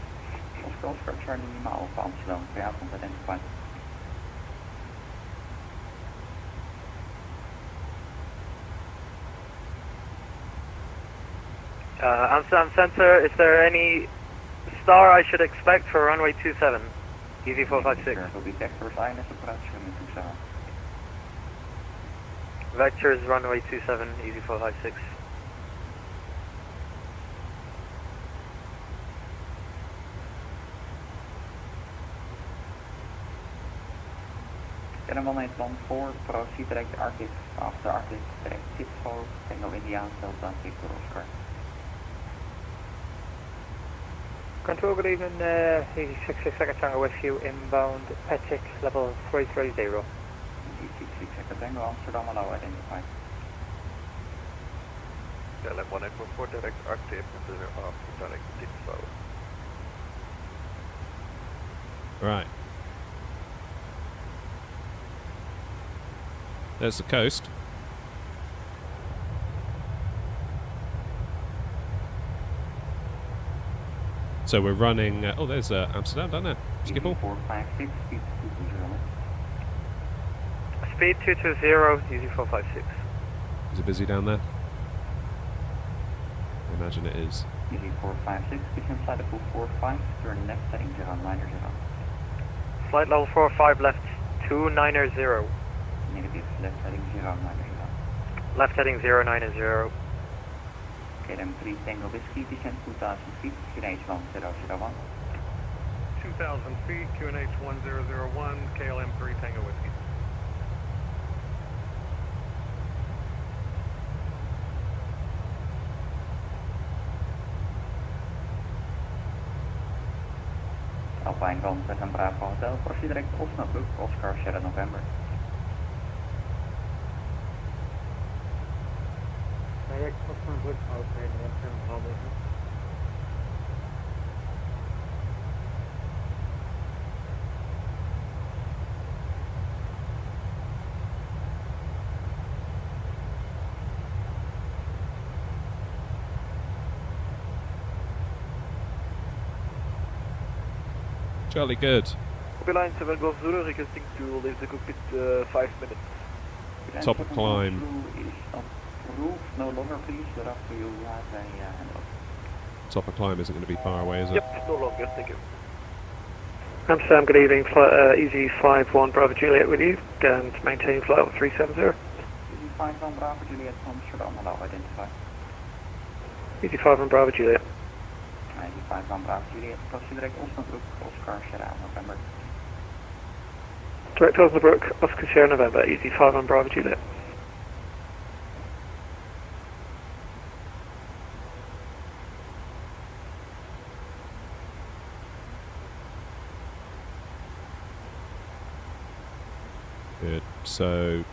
Oscar Charlie Lima Alpha, Amsterdam, goedenavond, identified. Amsterdam Center, is there any star I should expect for runway 27, easy 456? There will be Vector's ILS approach, runway 27. Vectors runway 27, easy 456. KLM 1814, proceed direct Arctic, after Arctic, direct Schiphol, Tango India, Delta, Victor Oscar. Control, good evening, 86 Second Tango with you, inbound Patrick, level 330. 66 Second Tango, Amsterdam, allow identified. KLM 1844, direct Arctic, and direct Schiphol. Right. There's the coast. So we're running. Oh, there's Amsterdam, down there. Schiphol. 456, speed 220. Speed 220, easy 456. Is it busy down there? I imagine it is. Easy 456, begin flight level 45, turn left heading 090. Flight level 45 left 290. Negative, left heading 090. Left heading 090. KLM 3 Tango Whiskey, descend 2000 feet, QNH 1001. 2,000 feet, QNH 1001, KLM 3 Tango Whiskey. Alpine 17 Bravo Hotel, proceed direct Osnabrück, Oscar Sierra November. Direct Osnabrück, Alpine 17 Bravo. Jolly good. Copy line 7 Golf Zulu, requesting to leave the cockpit 5 minutes. Top of climb. Is approved, no longer please, thereafter you have a handoff. Top of climb isn't going to be far away, is it? Yep, no longer, thank you. Amsterdam, good evening. Easy 51 Bravo Juliet with you. And maintain flight level 370. Easy 51 Bravo Juliet, Amsterdam, allow identify. Easy 51 Bravo Juliet. Easy 51 Bravo Juliet, proceed direct Osnabrück, Oscar Sierra November. Direct Osnabrück, Oscar Sierra November. Easy 51 Bravo Juliet. Good. So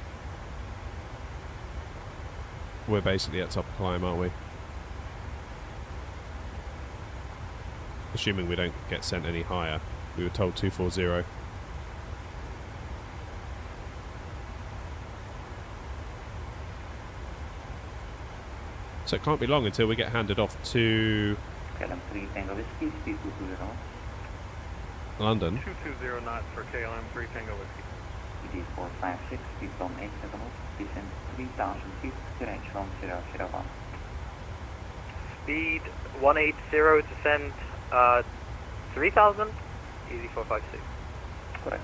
we're basically at top of climb, aren't we? Assuming we don't get sent any higher. We were told 240. So it can't be long until we get handed off to KLM 3 Tango Whiskey, speed 220. London. 220 knots for KLM 3 Tango Whiskey. ED 456, speed 187 knots, descend 3000 feet, range 1001. Speed 180, descend 3000, easy 456. Correct.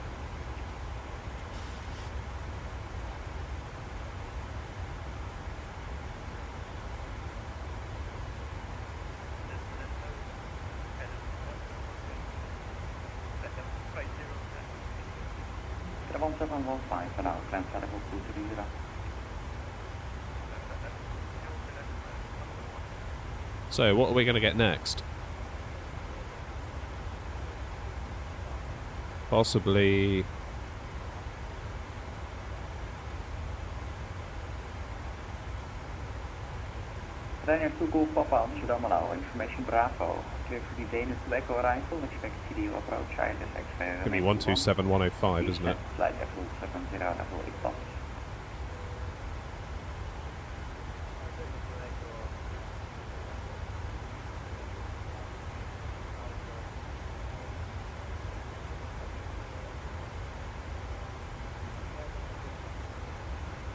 The 1715 now, climb flight level 230. So what are we going to get next? Possibly Ryanair 2 Golf Papa Amsterdam allow, information Bravo. Clear for the Danish to Echo arrival, expect CDO approach ILS X-ray. going to be 127105, isn't it? Flight level 70, level 8 knots.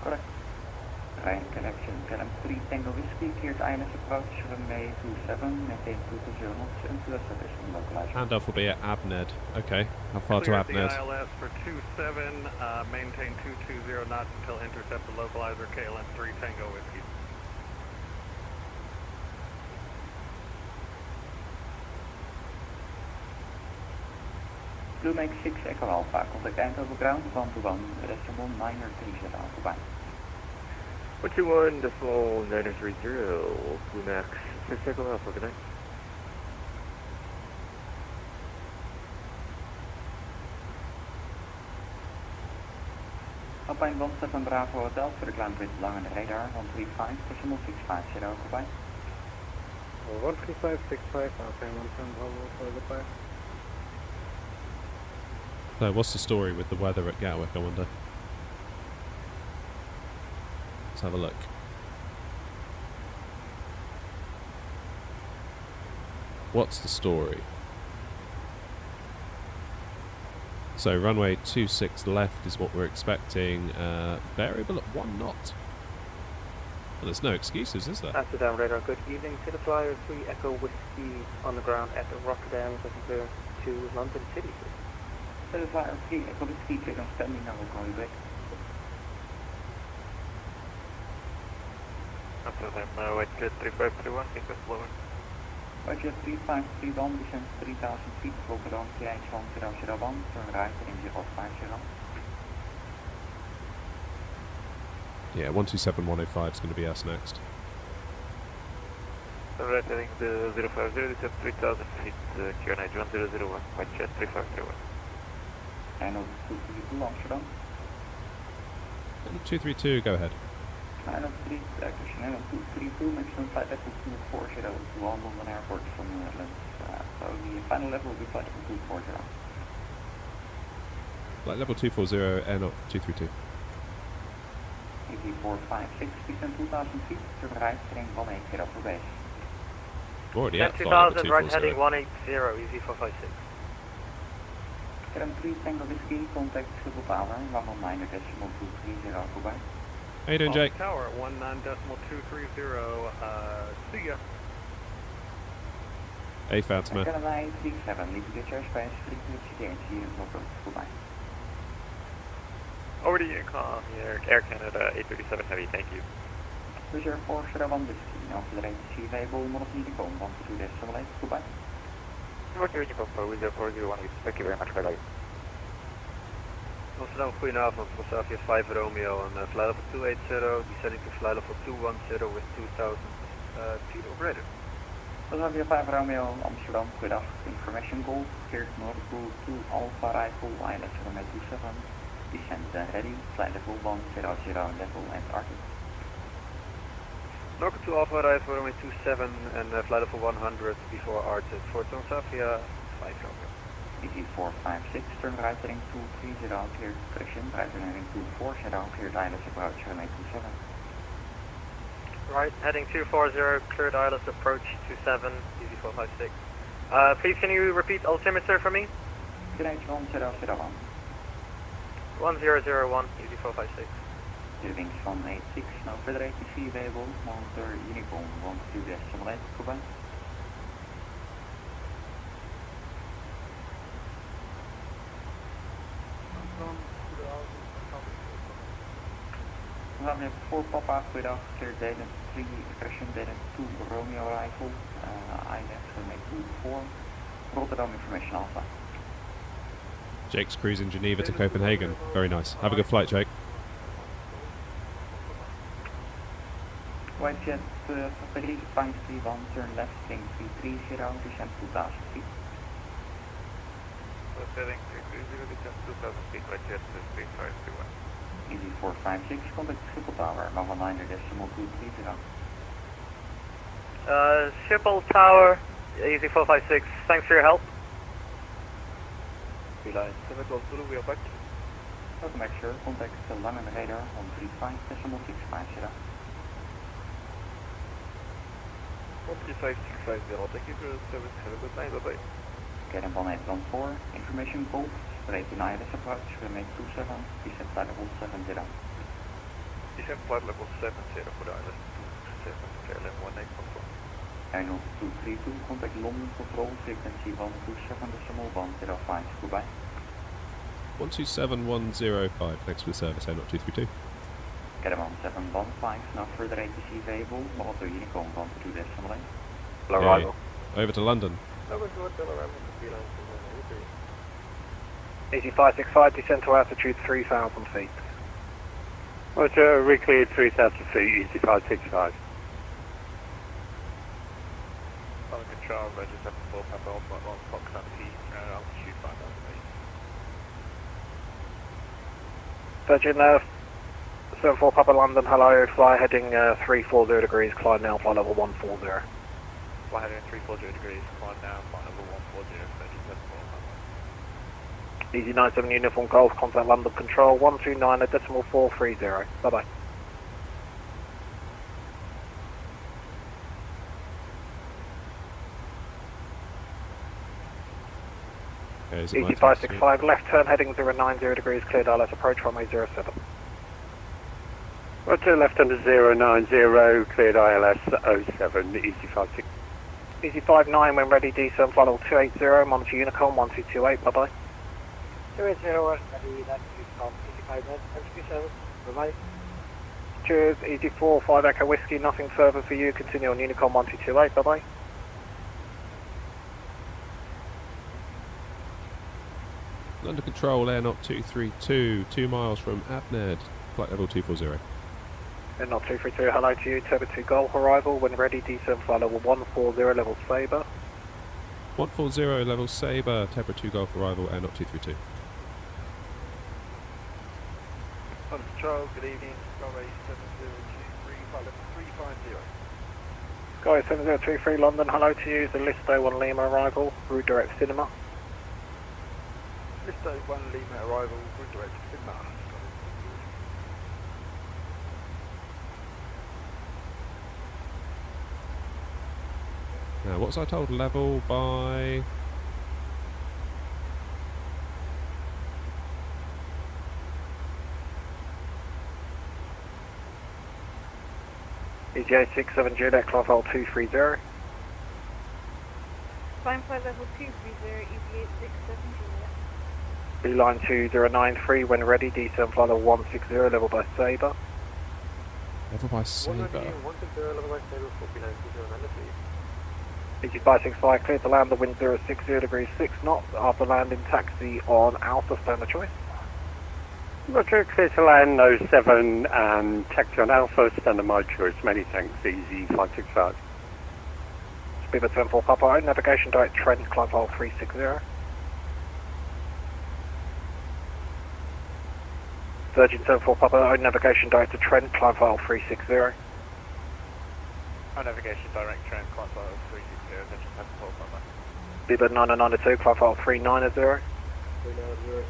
Correct. Ryan connection, KLM 3 Tango Whiskey, cleared ILS approach, runway 27, maintain 220 knots into establishment localizer. Handoff will be at Abned. Okay. How far Clear to the Abned? ILS for 27, maintain 220 knots until intercept the localizer KLM 3 Tango Whiskey. Blue Make 6 Echo Alpha, contact Eindhoven ground, 121, decimal 930, goodbye. 121.930, Blue Max 6 Echo Alpha, good night. Alpine 17 Bravo Hotel, for the climb with long on the radar, 135, decimal 650, goodbye. 13565, Alpine 17 Bravo Hotel, goodbye. So what's the story with the weather at Gatwick, I wonder? Let's have a look. What's the story? So runway 26 left is what we're expecting. Variable at 1 knot. Well, there's no excuses, is there? Amsterdam radar, good evening to the flyer 3 Echo Whiskey on the ground at Rotterdam, looking clear to London City. To the flyer 3 Echo Whiskey, clear on standing, now we're going back. Amsterdam, White 3531, request lower. Budget 3531, descent 3000 feet, open on CH 1001, turn right, engine off 50. Yeah, 127105 is going to be us next. Right, heading the 050, descent 3000 feet, QNH 1001, White 3531. And on 232 Amsterdam. 232, go ahead. And on 232, maximum flight level 240 to London Airport from the Netherlands. So the final level will be flight level 240. Flight level 240, and 232. EG456, descent 2000 feet, turn right, heading 180 for base. Already at 2000, right heading 180, easy 456. Kram 3 Tango Whiskey, contact Schiphol Tower, 119.230 voorbij. How you doing, Jake? Tower at 19.230, see ya. Hey, Fatima. Canada 37, leave get your space, frequency change hier in Rotterdam, voorbij. Over to you, call here, Air Canada 837 Heavy, thank you. Reserve for Rotterdam Whiskey, now for the range available, not of Unicom, 122.8, voorbij. What do you propose? Reserve 401, thank you very much, bye bye. Amsterdam, goedenavond. Transavia 5 Romeo and flight level 280, descending to flight level 210 with 2000 feet operator. Transavia 5 Romeo, Amsterdam, goedendag. Information goal, cleared north to Alpha Rifle, ILS runway 27, descent ready, flight level 100, level and Arctic. North to Alpha Rifle runway 27 and flight level 100 before Arctic for Transavia 5 Romeo. EG456, turn right heading 230, cleared correction, right heading 240, cleared ILS approach, runway 27. Right, heading 240, cleared ILS approach 27, easy 456. Please can you repeat altimeter for me? QNH 1001. 1001, easy 456. De wings van 86, nou verder ATC available, monitor Unicom 12.8 voorbij. We have 4 Papa, goedendag, clear data 3, correction data 2, Romeo Rifle, ILS runway 24, Rotterdam Information Alpha. Jake's cruising Geneva to Copenhagen. Very nice. Have a good flight, Jake. White jet 531, turn left, heading 330, descent 2000 feet. Heading 330, descent 2000 feet, White jet 3531. Easy 456, contact Schiphol Tower, 119.230. Schiphol Tower, easy 456, thanks for your help. Beeline 7 Golf Zulu, wheel back. Welcome back, sir. Contact Langen Radar 135.650. 135.650, thank you for the service, have a good night, bye bye. Karen 1814, information gold, straight in ILS approach, runway 27, descent flight level 70. Descent flight level 70 for the ILS 27, KLM 1814. Airfield 232, contact London control, frequency 127.105, goodbye. 127105, thanks for the service, not 232. Caravan 715, now further ATC available, Molotov Unicom 122.8. Arrival. Over to London. Easy 565, descend to altitude 3,000 feet. Roger, recleared 3,000 feet, easy 565. Control, register for PapaHotel, 1 Fox Nancy, altitude 5,000 feet. Virgin 74 Papa London, hello, fly heading 340 degrees, climb now, flight level 140. Fly heading 340 degrees, climb now, flight level 140, 37 Easy 97 Uniform Golf, contact London Control, 129.430, bye bye. Okay, is it my Easy turn to 565, left turn heading 090 degrees, cleared ILS approach runway 07. Roger, left under 090, cleared ILS 07, easy 56. Easy 59, when ready, descent final 280, monitor Unicom 1228, bye bye. 280, ready, that's Unicom, easy 59, entry bye bye. Cheers, easy 4, 5 Echo Whiskey, nothing further for you, continue on Unicom 1228, bye bye. Under control, air knot 232, 2 miles from Abned, flight level 240. Air knot 232, hello to you, Turbo 2 Golf arrival, when ready, descent flight level 140, level Sabre. 140, level Sabre, Tebra 2 Golf arrival, air knot 232. On control, good evening, Skyway 7023, flight level 350. Sky 7023 London, hello to you, the Lelystad 1 Lima arrival, route direct cinema. Lelystad 1 Lima arrival, route direct cinema. Now, what was I told? Level by... EGA 67 Juliet, climb file 230. Climb flight level 230, EVA 67 Juliet. Beeline 2093, when ready, descent flight level 160, level by Sabre. Level by Sabre. 160, level by Sabre, 4920, please. EG 565, cleared to land, the wind 060 degrees 6 knots, after landing taxi on Alpha, standard choice. Roger, clear to land 07 and taxi on Alpha, standard my choice, many thanks, easy 565. Beaver 74 Papa, navigation direct trend, climb file 360. Virgin 74 Papa, navigation direct to trend, climb file 360. Navigation direct trend, climb file 360, Virgin 74 Papa. Beaver 992, climb file 390. 390,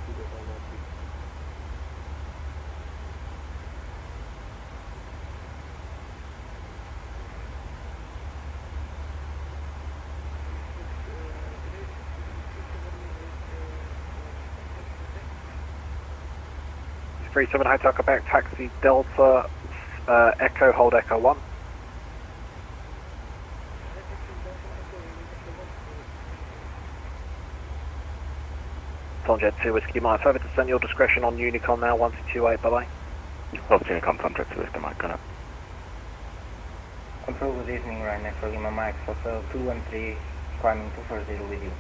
37 Hotel Quebec, taxi Delta, Echo, hold Echo 1. Jet 2 Whiskey Mike, further descent your discretion on Unicom now, 1228, bye bye. Unicom, Thunder 2 Whiskey Mike, go Control, good evening, Ryanair for Lima Mike, Hotel 213, climbing 240 with you.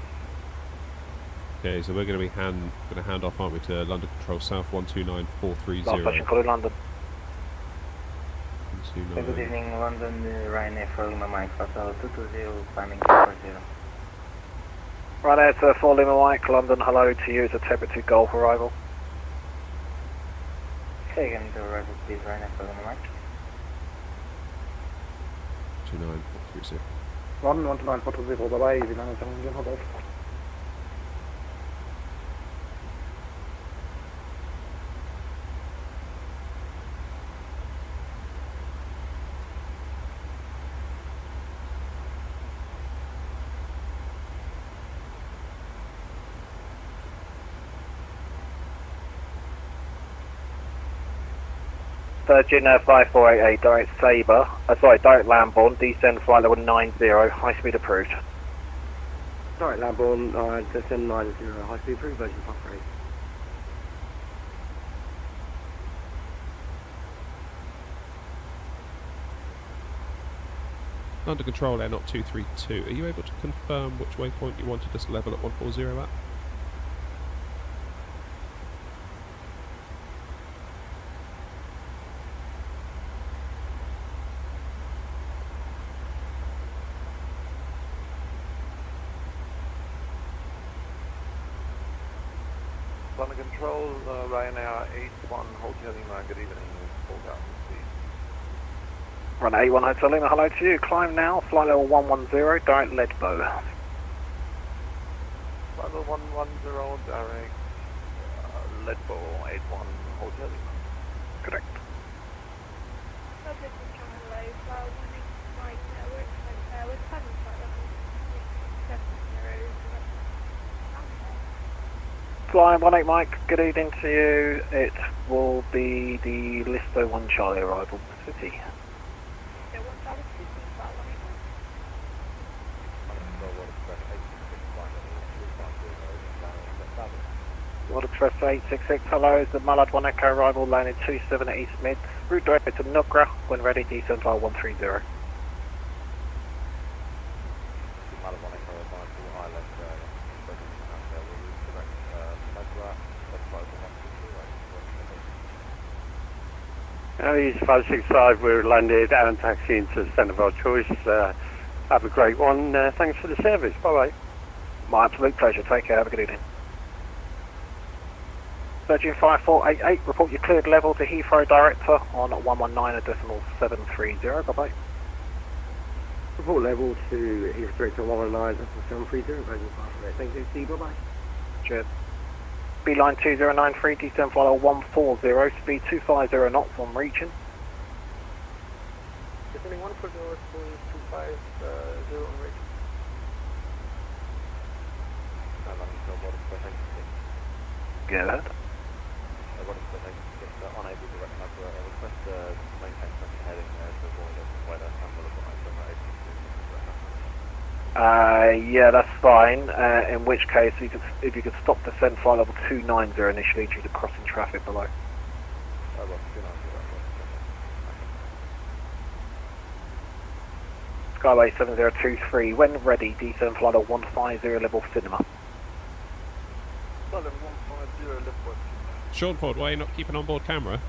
Okay, so we're going to be hand off, aren't we, to London Control South 129430. Last question, calling London. Good evening, London, Ryanair for Lima Mike, Hotel 220, climbing 240. Ryanair to 4 Lima Mike, London, hello to you, it's a Tebra 2 Golf arrival. Say again the arrival, please, Ryanair for Lima Mike. 29430. London 12940, bye bye, easy 907, hold off. Virgin 5488, direct Sabre, direct Lambourne, descend flight level 90, high speed approved. Direct Lambourne, descend 90, high speed approved, Virgin 548. Under control, air knot 232. Are you able to confirm which waypoint you wanted us to level at 140 at? London Control, Ryanair 81 Hotel Lima, good evening, full down, please. Ryanair 81 Hotel Lima, hello to you, climb now, flight level 110, direct Ledbow. Flight level 110, direct Ledbow 81 Hotel Lima. Correct. Flying 18 Mike, good evening to you. It will be the Lelystad 1 Charlie arrival City. Water Express 866, hello, is the Mallard 1 Echo arrival landing 27 at East Mid. Route directed to Navigraph, when ready, descend file 130. East 565, we're landed and taxiing to the centre of our choice. Have a great one. Thanks for the service. Bye-bye. My absolute pleasure. Take care. Have a good evening. Virgin 5488, report your cleared level to Heathrow Director on 119.730. Bye-bye. Report level to Heathrow Director 119.730. Virgin 588. Thank you. See you. Bye-bye. Cheers. Beeline 2093, descend follow 140, speed 250 knots on region. Descending 140, speed 250 on region. Get that. Unable to recognise the request to maintain such heading to avoid a weather and will apply to Yeah, that's fine. In which case, if you could stop descent flight level 290 initially due to crossing traffic below. Skyway 7023, when ready, descend flight level 150 level cinema. Level 150 level Sean Ford, why are you not keeping on board camera?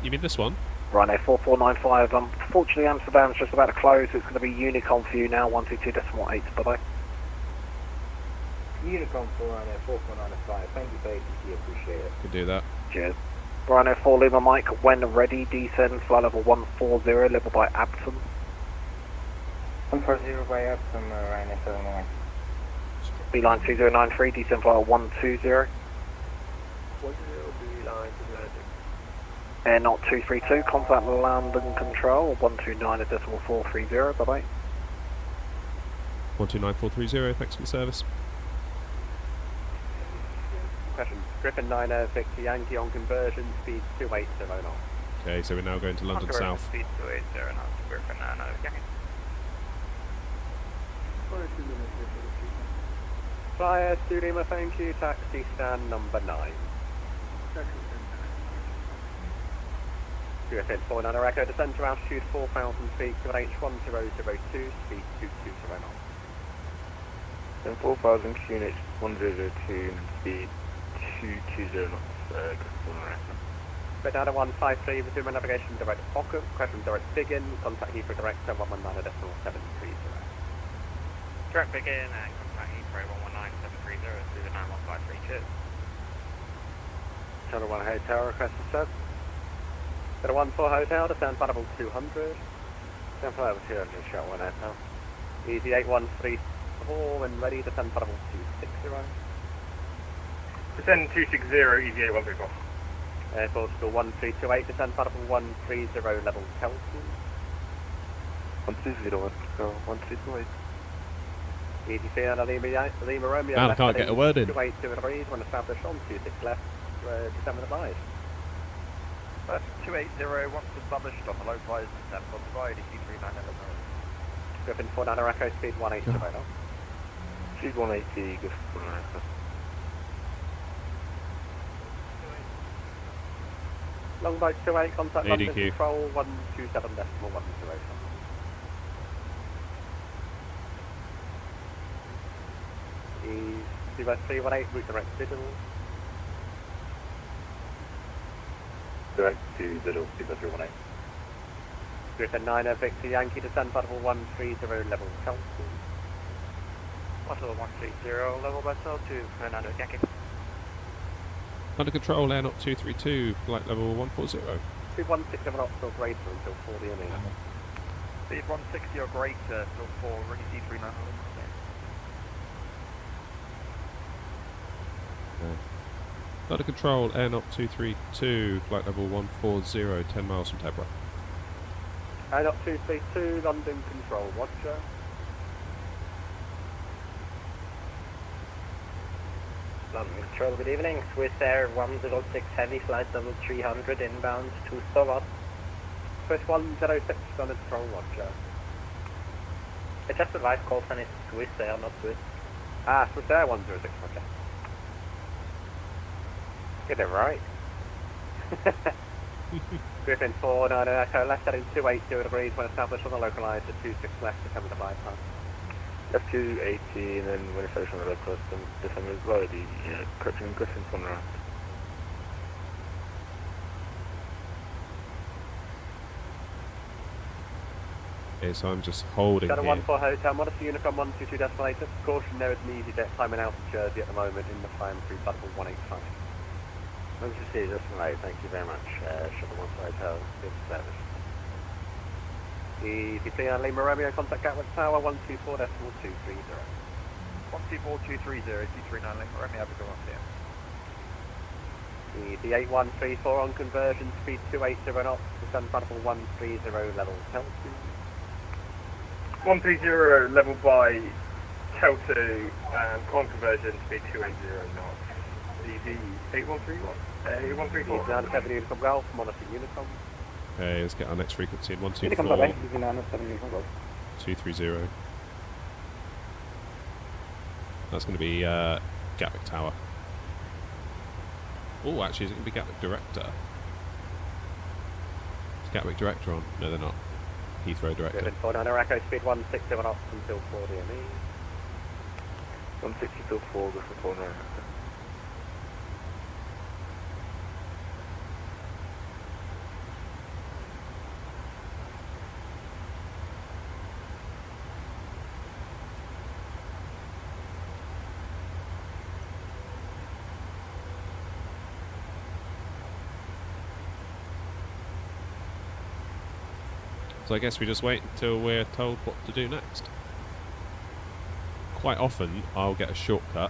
You mean this one? Ryanair 4495, unfortunately Amsterdam's just about to close, it's going to be Unicom for you now, 122.8, bye-bye. Unicom for Ryanair 4495, thank you for ATC, appreciate it. Could do that. Cheers. Ryanair 4 Lima Mike, when ready, descend flight level 140, level by Absam. 140 by Absam, Ryanair 701. Beeline 2093, descend flight level 120. Air Knot 232, contact London Control, 129.430, bye-bye. 129430, thanks for the service. Question, Griffin 9 Victor Yankee on conversion, speed 280 knots. Okay, so we're now going to London South. Speed 280 knots, Griffin 9 Yankee. Flyer 2 Lima, thank you, taxi stand number 9. Griffin 49 Echo, descend to altitude 4,000 feet, QNH 1002, speed 220 knots. Then 4,000 QNH 102, speed 220 knots, Griffin Echo. Bernardo 153, resume navigation direct Ockham, question direct Biggin, contact Heathrow Director 119.730. Direct Biggin and contact Heathrow 119.730 through the 91532. Channel 1 Hotel, request to serve. Channel 1 for Hotel, descend flight level 200. Descend flight level 200, shot 1 Hotel. Easy 8134, when ready, descend flight level 260. Descend 260, easy 8134. Airport School 1328, descend flight level 130, level Kelton. 1201, go 1328. Easy Fiona Lima Romeo. Man, I can't get a word in. 282 degrees, when established on 26 left, descend with advised. 280, once established on the low flies, descend on the right, EC39 Griffin 49 Echo, speed 180 right now. Speed 180, Griffin 49 Echo. Longboat 28, contact London ADQ. Control 127.108. East 318, route direct digital. Direct to Diddle, 318. Griffin 9 Victor Yankee, descend flight level 130, level Kelton. Level 130, level Bethel to Fernando Yankee. Under control, Air Knot 232, flight level 140. Speed 160 knots or greater until 4 DME. Speed 160 or greater till 4, ready C39. Under control, Air Knot 232, flight level 140, 10 miles from Tebra. Air Knot 232, London Control, Roger. London Control, good evening. Swiss Air 106 Heavy, flight level 300, inbound to Stovat. Swiss 106, London Control, Roger. I just advised call sign is Swiss Air, not Swiss. Ah, Swiss Air 106, okay. Get it right. Griffin 49 Echo, left heading 280 degrees when established on the localizer, 26 left to cover the bypass. Left 280 and then when established on the localizer, descend as well, the correction Griffin 1 around. Okay, so I'm just holding Shadow here. 1 for Hotel, Modesty Uniform 122 decimator. Caution, there is an easy jet climbing out of Jersey at the moment in the climb through Butterfly 185. Once you see this tonight, thank you very much. Shadow 1 for Hotel, good service. EVP Lima Romeo, contact Gatwick Tower 124.230. 124.230, 239 Lima Romeo, have a good one here. The 8134 on conversion, speed 280 knots, descend Butterfly 130, level Tel2. 130 level by Tel2, on conversion, speed 280 knots. DD 8131? 8134. 97 Uniform Golf, Modesty Uniform. Okay, let's get our next frequency in 124. 230. That's going to be Gatwick Tower. Oh, actually, is it going to be Gatwick Director? Is Gatwick Director on? No, they're not. Heathrow Director. 49 Echo, speed 160 knots until 4 DME. 160 till 4, go for 4 now. So I guess we just wait until we're told what to do next. Quite often I'll get a shortcut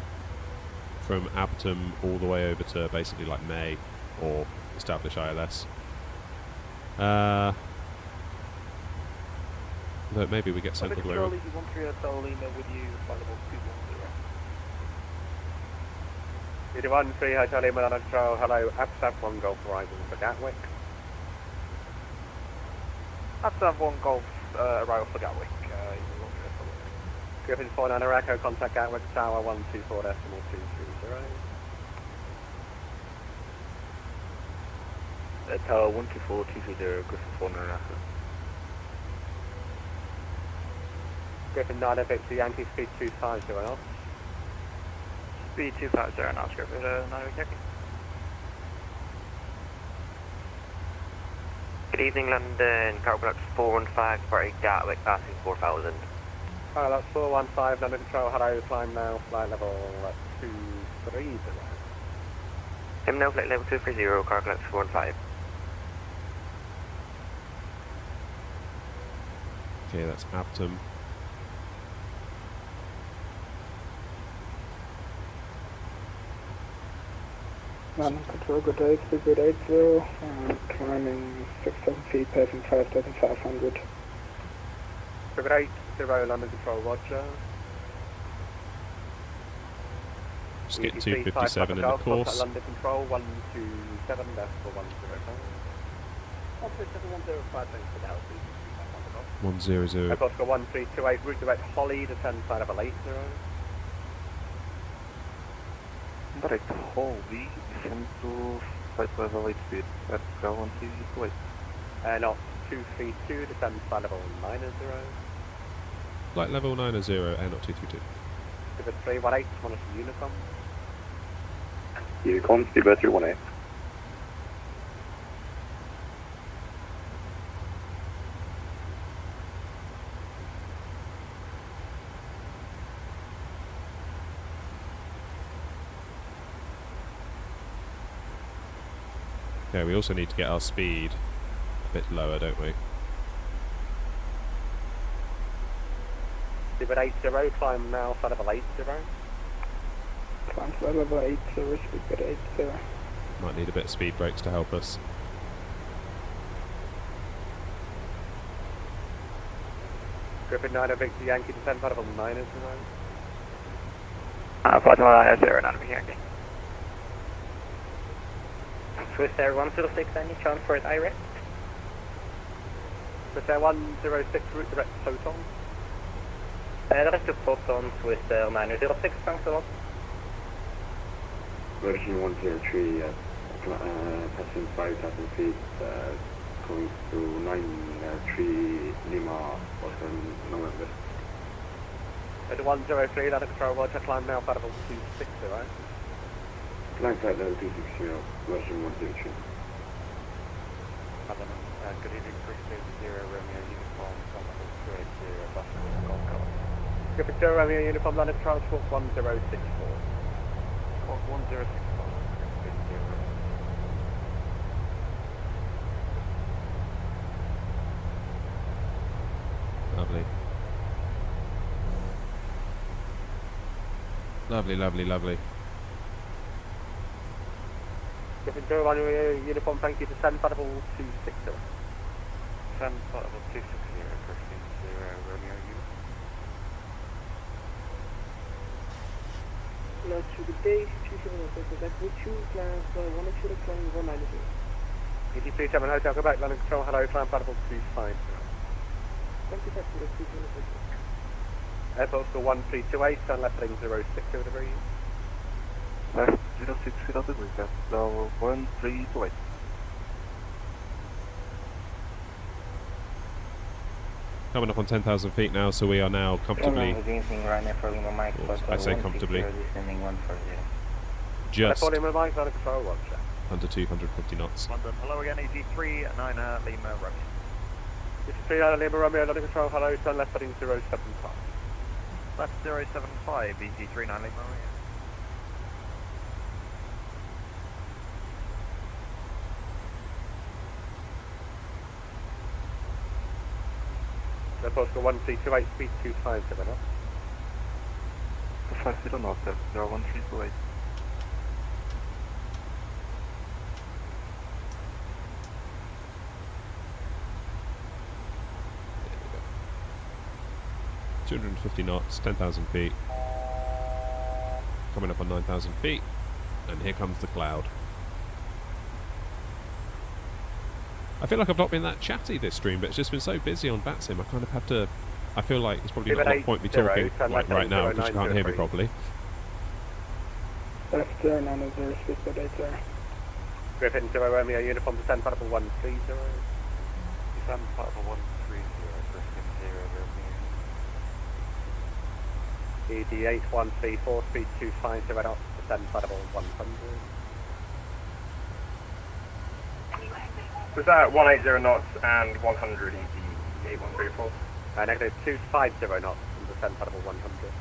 from Abtom all the way over to basically like May or establish ILS. But maybe we get sent all the way around. 130 Hotel Lima with you, flight level 210. 213 Hotel Lima, London Control, hello, ABSAB 1 Golf Horizon for Gatwick. Have to have 1 Golf arrival for Gatwick. Griffin 49 Echo, contact Gatwick Tower 124 decimal 230. Tower 124, 230, Griffin 49 Echo. Griffin 9 Victor Yankee, speed 250 knots. Speed 250 knots, Griffin 9 Yankee. Good evening, London. Carplex 415 for Gatwick, passing 4000. That's 415, London Control, hello, climb now, flight level 230. Him now, flight level 230, Carplex 415. Okay, that's Abtom. London Control, good day, speed 80, climbing 6,000 feet, passing 5,500. Speed 80, London Control, roger. Just getting 257 in the course. London Control, 127, decimal 105. 127, 105, thanks for the help, please. 100. I've got 1328, route direct Holly, descend side of a late 0. Direct Holly, descend to 5 level 8 speed, at 128. Not 232, descend side level 90. Flight level 90, air not 232. Speedbird 318, monitor Unicom. Unicom, Speedbird 318. Yeah, we also need to get our speed a bit lower, don't we? Speedbird 80, climb now, flight level 80. Climb flight level 80, speedbird 80. Might need a bit of speed brakes to help us. Griffin 9 Victor Yankee, descend flight level 90. Flight level 90, Yankee. Swiss Air 106, any chance for it direct? Swiss Air 106, route direct to Photon. Direct to Photon, Swiss Air 906, thanks a lot. Version 103, passing 5,000 feet, going to 93 Lima, Boston, November. At 103, that control, Roger, climb now, Battle 260, right? Climb flight level 260, version 103. Good evening, 360 Romeo Uniform, Level 280, Boston, Gold Coast. Good for Joe, Romeo Uniform, London Transport 1064. Squawk 1064. Lovely. Lovely, lovely, lovely. Good for Joe, Romeo Uniform, thank you to send Battle 260. Send Battle 260, 360 Romeo Uniform. Lodge to the base, 2706, that would you, class 180, climb 190. EG37 Hotel, Quebec, London Control, hello, climb Battle 25. Thank you, that's the 206. Airport School 1328, turn left heading 060 degrees. Left 060 degrees, that's 1328. Coming up on 10,000 feet now, so we are now comfortably. I say comfortably. Just under 250 knots. London, hello again, EG3, 9 Lima Romeo. EG3, Lima Romeo, London Control, hello, turn left heading 075. Left 075, EG3, 9 Lima Romeo. Airport School 1328, speed 250 knots. 250 knots, that's 01328. There we go. 250 knots, 10,000 feet. Coming up on 9,000 feet, and here comes the cloud. I feel like I've not been that chatty this stream, but it's just been so busy on VATSIM. I kind of have to. I feel like it's probably not a lot of point me talking like right now because you can't hear me properly. Left 900, speed for data. Griffin 0 Romeo, uniform descend, Battle 130. Descend, Battle 130, Griffin 0 Romeo. ED8 134, speed 250 knots, descend, Battle 100. Was that 180 knots and 100 ED 8134? Negative 250 knots and descend Battle 100.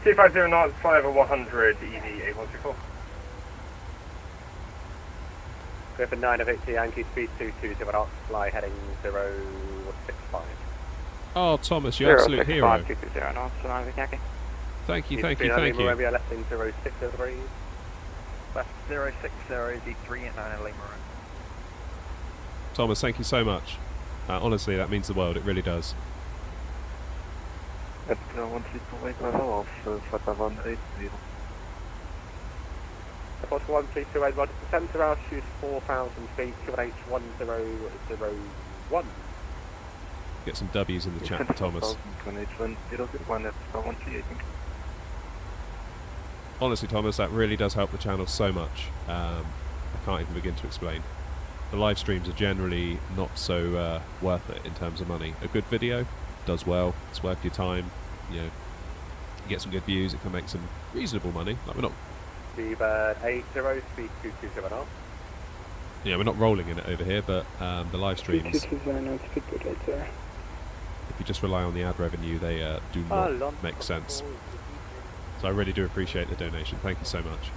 250 knots, fly over 100 ED 8134. Griffin 9 of 80, Yankee speed 220 knots, fly heading 065. Oh, Thomas, you absolute hero. 220 knots, Navigraph Charts. Thank you, thank you, thank you. Romeo left in 060 degrees. Left 060, EG3 at 9 Lima Romeo. Thomas, thank you so much. Honestly, that means the world. It really does. At 1328 level of 5180. Airport 1328, Roger, descend to altitude 4,000 feet, QNH 1001. Get some W's in the chat for Thomas. Honestly, Thomas, that really does help the channel so much. I can't even begin to explain. The live streams are generally not so worth it in terms of money. A good video does well. It's worth your time. You know, you get some good views. It can make some reasonable money. Like we're not. Seabird 80, speed 227 knots. Yeah, we're not rolling in it over here, but the live streams. If you just rely on the ad revenue, they do not make sense. So I really do appreciate the donation. Thank you so much.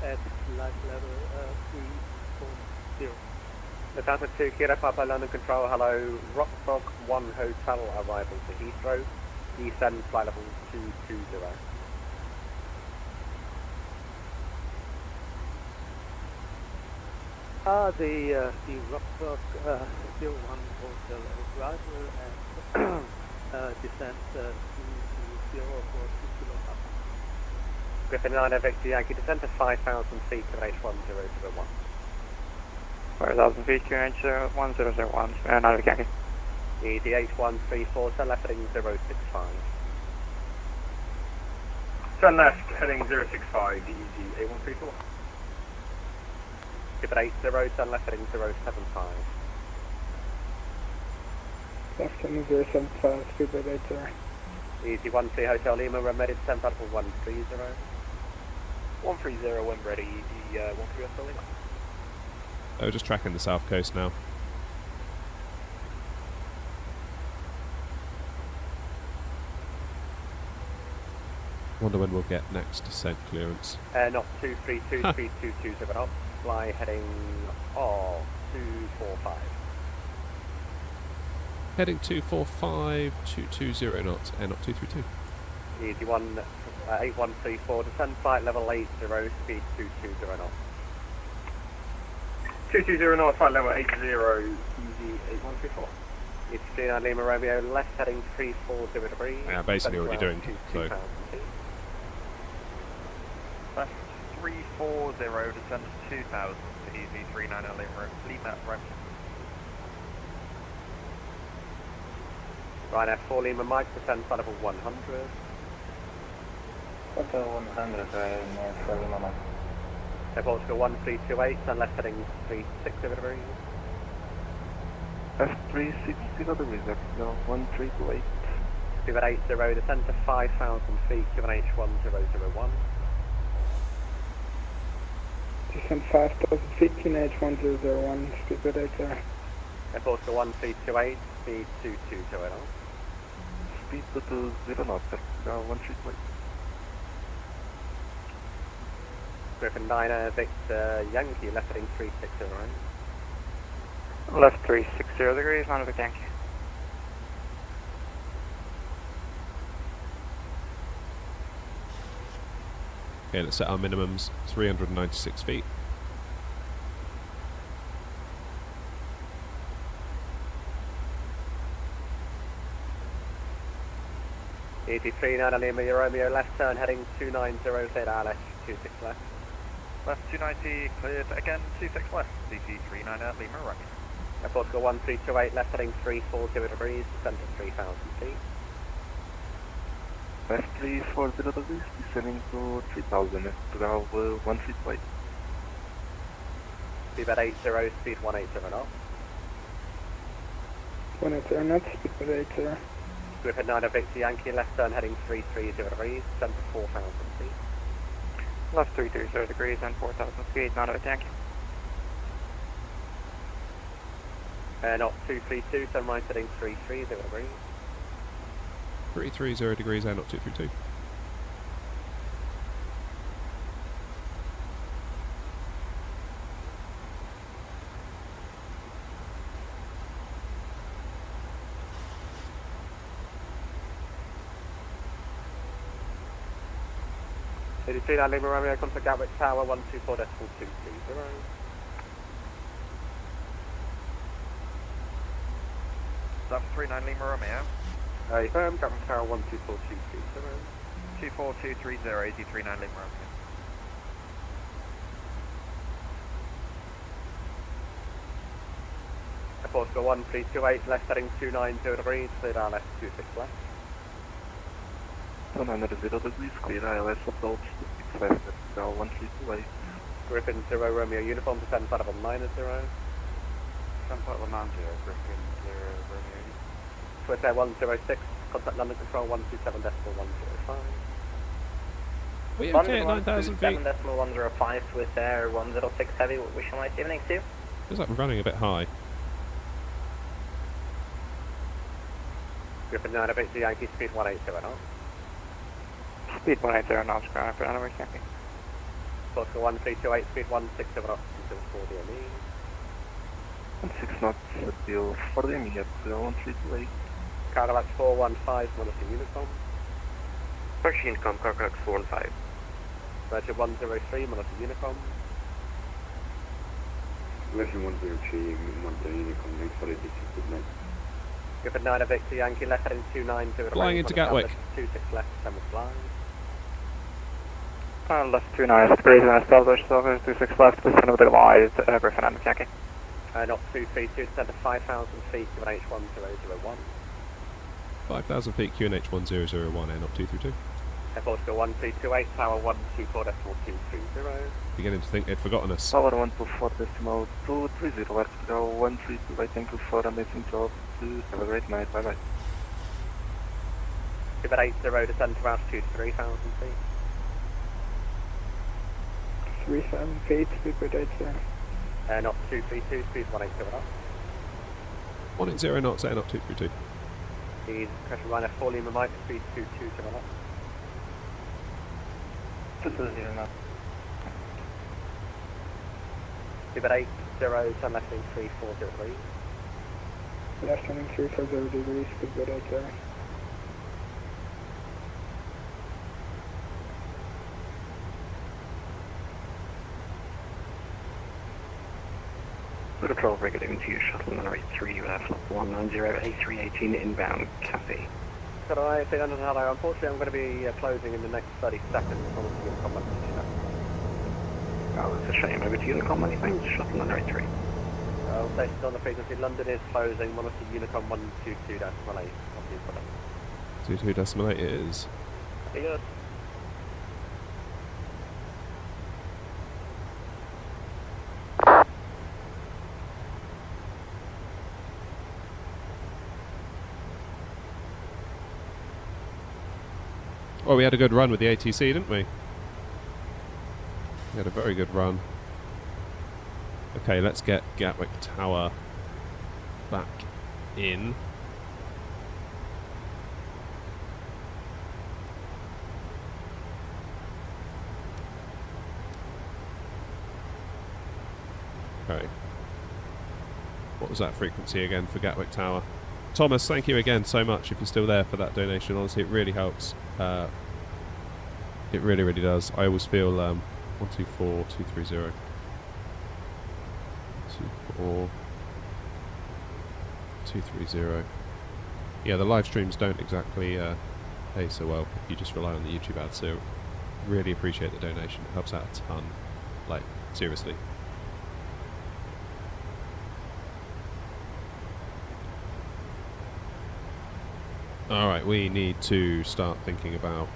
At flight level 340. The Delta 2 Kilo Papa London Control, hello, Rockfrog 1 Hotel arrival to Heathrow, descend flight level 220. The Rockfrog 01 Hotel arrival and descent 220 for 2 kilo Papa. Griffin 9 Victor Yankee, descent to 5,000 feet to H1001. 5,000 feet, QNH 1001, Navigraph Yankee. Easy 8134, turn left heading 065. Turn left, heading 065, easy 8134. Skip at 80, turn left heading 075. Left heading 075, speedbird 80. Easy 13 Hotel Lima, we're ready to send out for 130. 130 when ready, easy 13 Hotel Lima. Oh, just tracking the south coast now. Wonder when we'll get next descent clearance. Not 232, speed 220 knots, fly heading 245. Heading 245, 220 knots, air not 232. Easy 8134, descend flight level 80, speed 220 knots. 220 knots, flight level 80, easy 8134. It's 39 Lima Romeo, left heading 340 degrees. Yeah, basically what you're doing. So. Left 340, descend to 2,000, easy 39 Lima right. Ryanair 4 Lima Mike, descend flight level 100. Hotel 100, Ryanair 4 Lima Mike. Airport to 1328, and left heading 360 degrees. F360 degrees, X0 1328. Speed at 80, descend to 5,000 feet, QNH1001. Descent 5,000 feet, QNH 1001, speedbird 80. Airport to 1328, speed 220 knots. Speed to 0 knots, X0 1328. Griffin 9 Victor Yankee, left heading 360 right. Left 360 degrees, Navigraph Yankee. Okay, let's set our minimums, 396 feet. ET3 9 Lima Romeo, left turn heading 290, cleared RLS 26 left. Left 290, cleared again 26 left, CT 39 Lima right. Airport to 1328, left heading 340 degrees, descend to 3,000 feet. Left 340 degrees, descending to 3,000, X0 1328. Speed at 80, speed 180 knots. 180 knots, speedbird 80. Griffin 9 Victor Yankee, left turn heading 330 degrees, descend to 4,000 feet. Left 330 degrees and 4,000 feet, Navigraph Yankee. Not 232, turn right heading 330 degrees. 330 degrees, air not 232. ET3 9 Lima Romeo, contact Gatwick Tower 124.220. Left 39 Lima Romeo. Firm, Gatwick Tower 124.220. 24230, ET39 Lima Romeo. Airport to 1328, left heading 290 degrees, cleared RLS 26 left. 190 degrees, clear ILS approach 26 left, X0 1328. Griffin 0 Romeo Uniform, descend flight level 90. Descend flight level 90, Griffin 0 Romeo. Swiss Air 106, contact London Control 127.105. We okay at 9,000 feet? 127.105, Swiss Air 106 Heavy, wish you a nice evening to you. Feels like we're running a bit high. Griffin 9 Victor Yankee, speed 180 knots. Speed 180 knots, ground for Navigraph Yankee. Airport to 1328, speed 160 knots until 4 DME. 16 knots until 4 DME, X0 1328. Cargolax 415, Melissa Unicom. Push Unicom, Cargolax 415. Roger 103, Melissa Unicom. Version 103, Monte Unicom, thanks for the good night. Give it 9 Victor Yankee left heading 290. Flying into Gatwick. 26 left, 10 will fly. Left 29, Grace and establish service 26 left, descend with the wide, Griffin and Yankee. Not 2 feet, 2 descend to 5,000 feet, give an H1001. 5,000 feet, QNH 1001, air not 232. Airport go 1328, tower 124.230. Beginning to think they'd forgotten us. Tower 124.230, vertical 132, thank you for a missing job. Have a great night, bye bye. Give it 80, descend to altitude 3,000 feet. 3,000 feet, speed 80. Not 2 feet, 2 speed 180 up. 180 knots, air not 232. The pressure liner 4 Lima Mike, speed 220 up. 220 knots. Give it 80, turn left in 340 degrees. Left turning 340 degrees, speed 80. Control Brigade to shuttle number 83, left 190, A318 inbound, copy. Could I say hello? Unfortunately, I'm going to be closing in the next 30 seconds. Oh, that's a shame. Over to Unicom, many thanks. Shuttle number 83. Stations on the frequency. London is closing. Monitor Unicom 122.8. 22.8 is. Good. Well, we had a good run with the ATC, didn't we? We had a very good run. Okay, let's get Gatwick Tower back in. Okay. What was that frequency again for Gatwick Tower? Thomas, thank you again so much if you're still there for that donation. Honestly, it really helps. It really, really does. I always feel 124, 230. 24, 230. Yeah, the live streams don't exactly pay so well if you just rely on the YouTube ads, so really appreciate the donation. It helps out a ton. Like, seriously. Alright, we need to start thinking about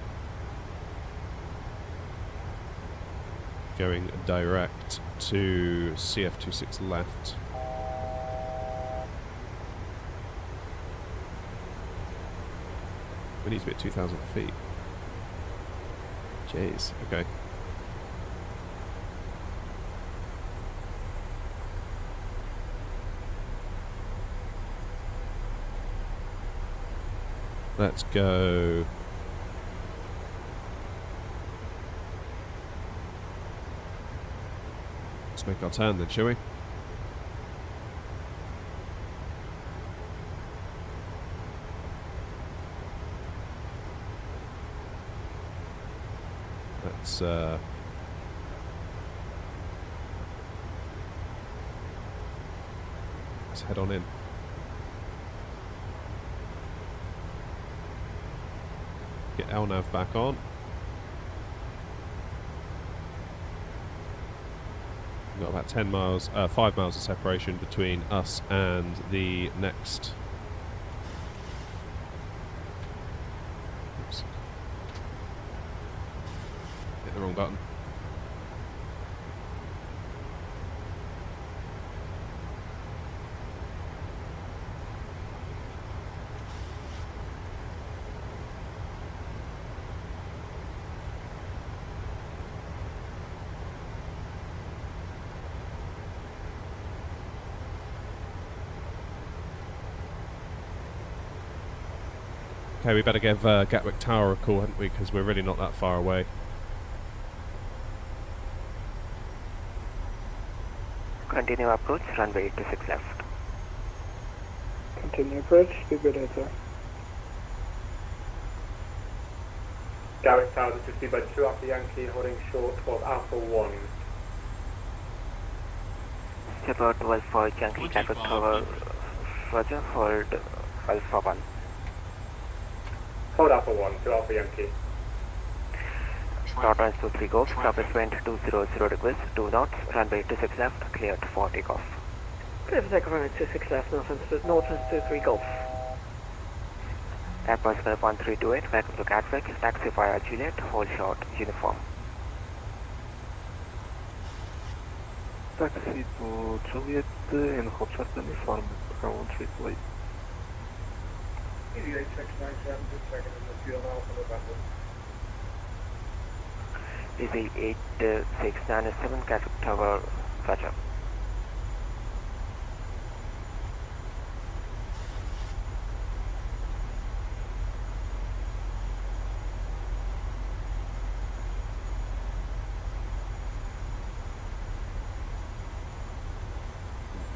going direct to CF26 left. We need to be at 2,000 feet. Jeez, okay. Let's go. Let's make our turn then, shall we? Let's head on in. Get LNAV back on. We've got about 10 miles, 5 miles of separation between us and the next. Oops. Hit the wrong button. Okay, we better give Gatwick Tower a call, hadn't we? Because we're really not that far away. Continue approach, runway 86 left. Continue approach, speed 80. Gatwick Tower, this is speed by 2 Alpha Yankee, holding short of Alpha 1. About 12 for Yankee, Gatwick Tower, Roger, hold Alpha 1. Hold Alpha 1 to Alpha Yankee. North runs 23 Golf, surface wind 200 degrees, 2 knots, runway 26 left, cleared for takeoff. Clear for takeoff, runway 26 left, north runs 23 Golf. Air Personnel 1328, welcome to Gatwick, taxi via Juliet, hold short, uniform. Taxi to Juliet and hold short uniform, ground 328. 88697, just checking in the field now for November. Easy 8697, Gatwick Tower, roger.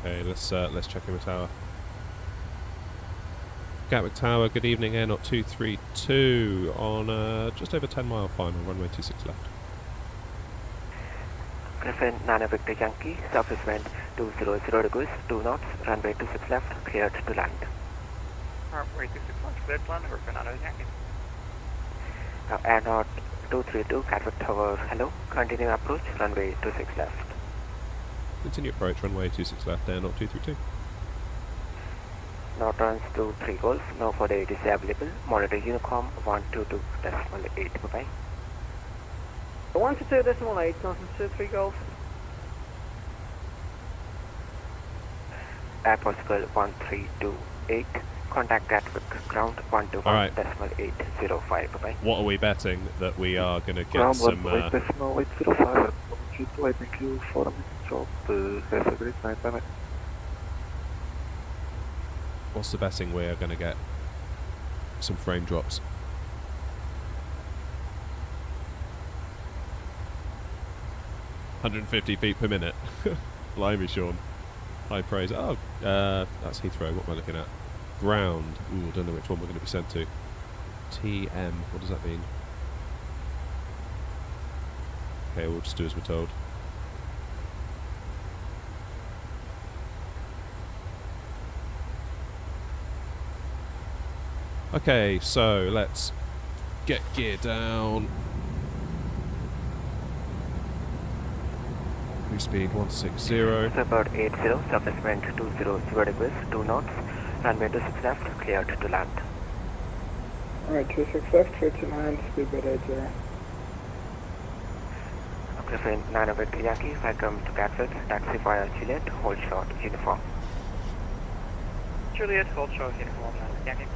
Okay, let's check in the tower. Gatwick Tower, good evening, Air Knot 232 on just over 10 mile final, runway 26 left. Griffin, Nana Victor Yankee, surface wind 200 degrees, 2 knots, runway 26 left, cleared to land. Runway 26 left, cleared to land, Griffin, Nana Yankee. Air Knot 232, Gatwick Tower, hello, continue approach, runway 26 left. Continue approach, runway 26 left, Air Knot 232. North runs 23 Golf, no further aid is available, monitor Unicom 122.8, bye-bye. 122.8, north runs 23 Golf. Air Possible 1328, contact Gatwick ground 121.805, bye-bye. What are we betting that we are going to get Ground some... 1.805, thank you for a minute job, have a great night, bye-bye. What's the betting we are going to get some frame drops? ...150 feet per minute. Blimey, Sean. High praise. Oh, that's Heathrow. What am I looking at? Ground. Ooh, I don't know which one we're going to be sent to. TM. What does that mean? Okay, we'll just do as we're told. Okay, so let's get gear down. Cruise speed 160. About 80, surface wind 200 degrees, 2 knots, runway 26 left, cleared to land. Alright, 26 left, 39, speedbird 80. Griffin, Nana Victor Yankee, welcome to Gatwick, taxi via Juliet, hold short, uniform. Juliet, hold short, uniform, Nana Yankee.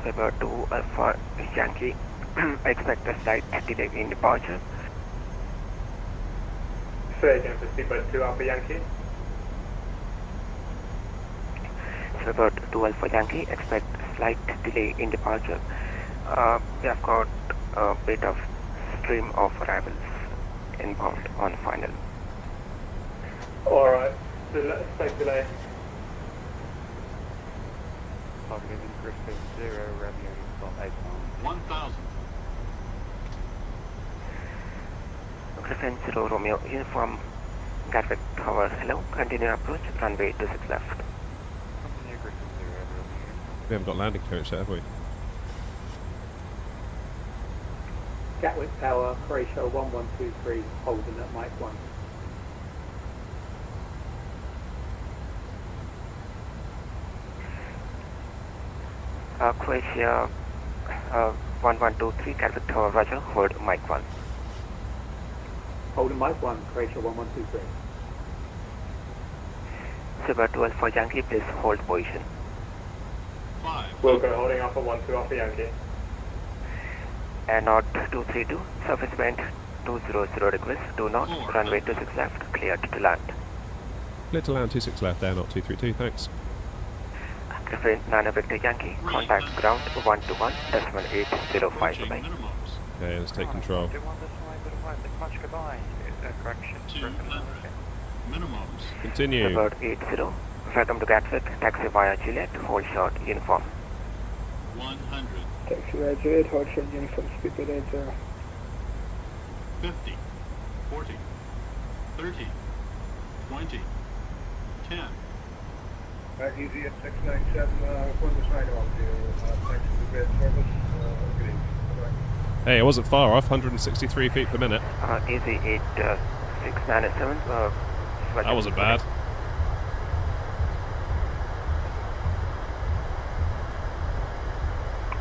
About 2 Alpha Yankee, I expect a slight delay in departure. Say again for Speedbird 2 Alpha Yankee. So about 2 Alpha Yankee, expect slight delay in departure. We have got a bit of stream of arrivals inbound on final. Alright, safe delay. Cognitive Griffin 0, Romeo, stop 8 miles. 1000. Griffin 0, Romeo, uniform, Gatwick Tower, hello, continue approach, runway 26 left. Continue Griffin 0, Romeo. We haven't got landing clearance yet, have we? Gatwick Tower, Croatia 1123, holding at Mike 1. Croatia 1123, Gatwick Tower, roger, hold Mike 1. Holding Mike 1, Croatia 1123. Silver 12 for Yankee, please hold position. 5. Wilco holding Alpha 1 2 Alpha Yankee. Air Knot 232, surface wind 200 degrees, 2 knots, runway 26 left, cleared to land. Clear to land 26 left, Air Knot 232, thanks. Griffin, Nana Victor Yankee, contact ground 121.805, bye-bye. Okay, let's take control. Minimums. Continue. About 80, welcome to Gatwick, taxi via Juliet, hold short, uniform. 100. Taxi via Juliet, hold short, uniform, speedbird 80. 50. 40. 30. 20. 10. Easy at 697, Columbus 910. Thanks for the bed service. Good evening. Bye-bye. Hey, it wasn't far off, 163 feet per minute. Easy 8697. That wasn't bad.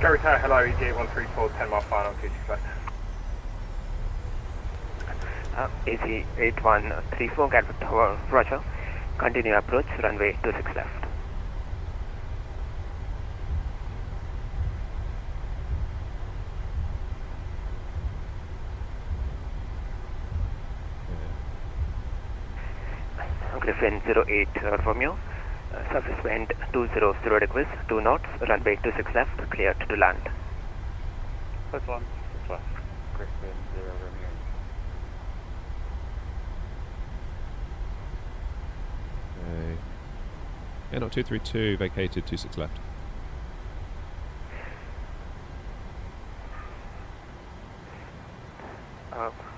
Gary Tower, hello, EJ134, 10 mile final, 26 left. Easy 8134, Gatwick Tower, Roger. Continue approach, runway 26 left. Griffin 08 Romeo, surface wind 200 degrees, 2 knots, runway 26 left, cleared to land. First one, 6 left, Griffin 0 Romeo. Okay. Airnaut 232, vacated 26 left.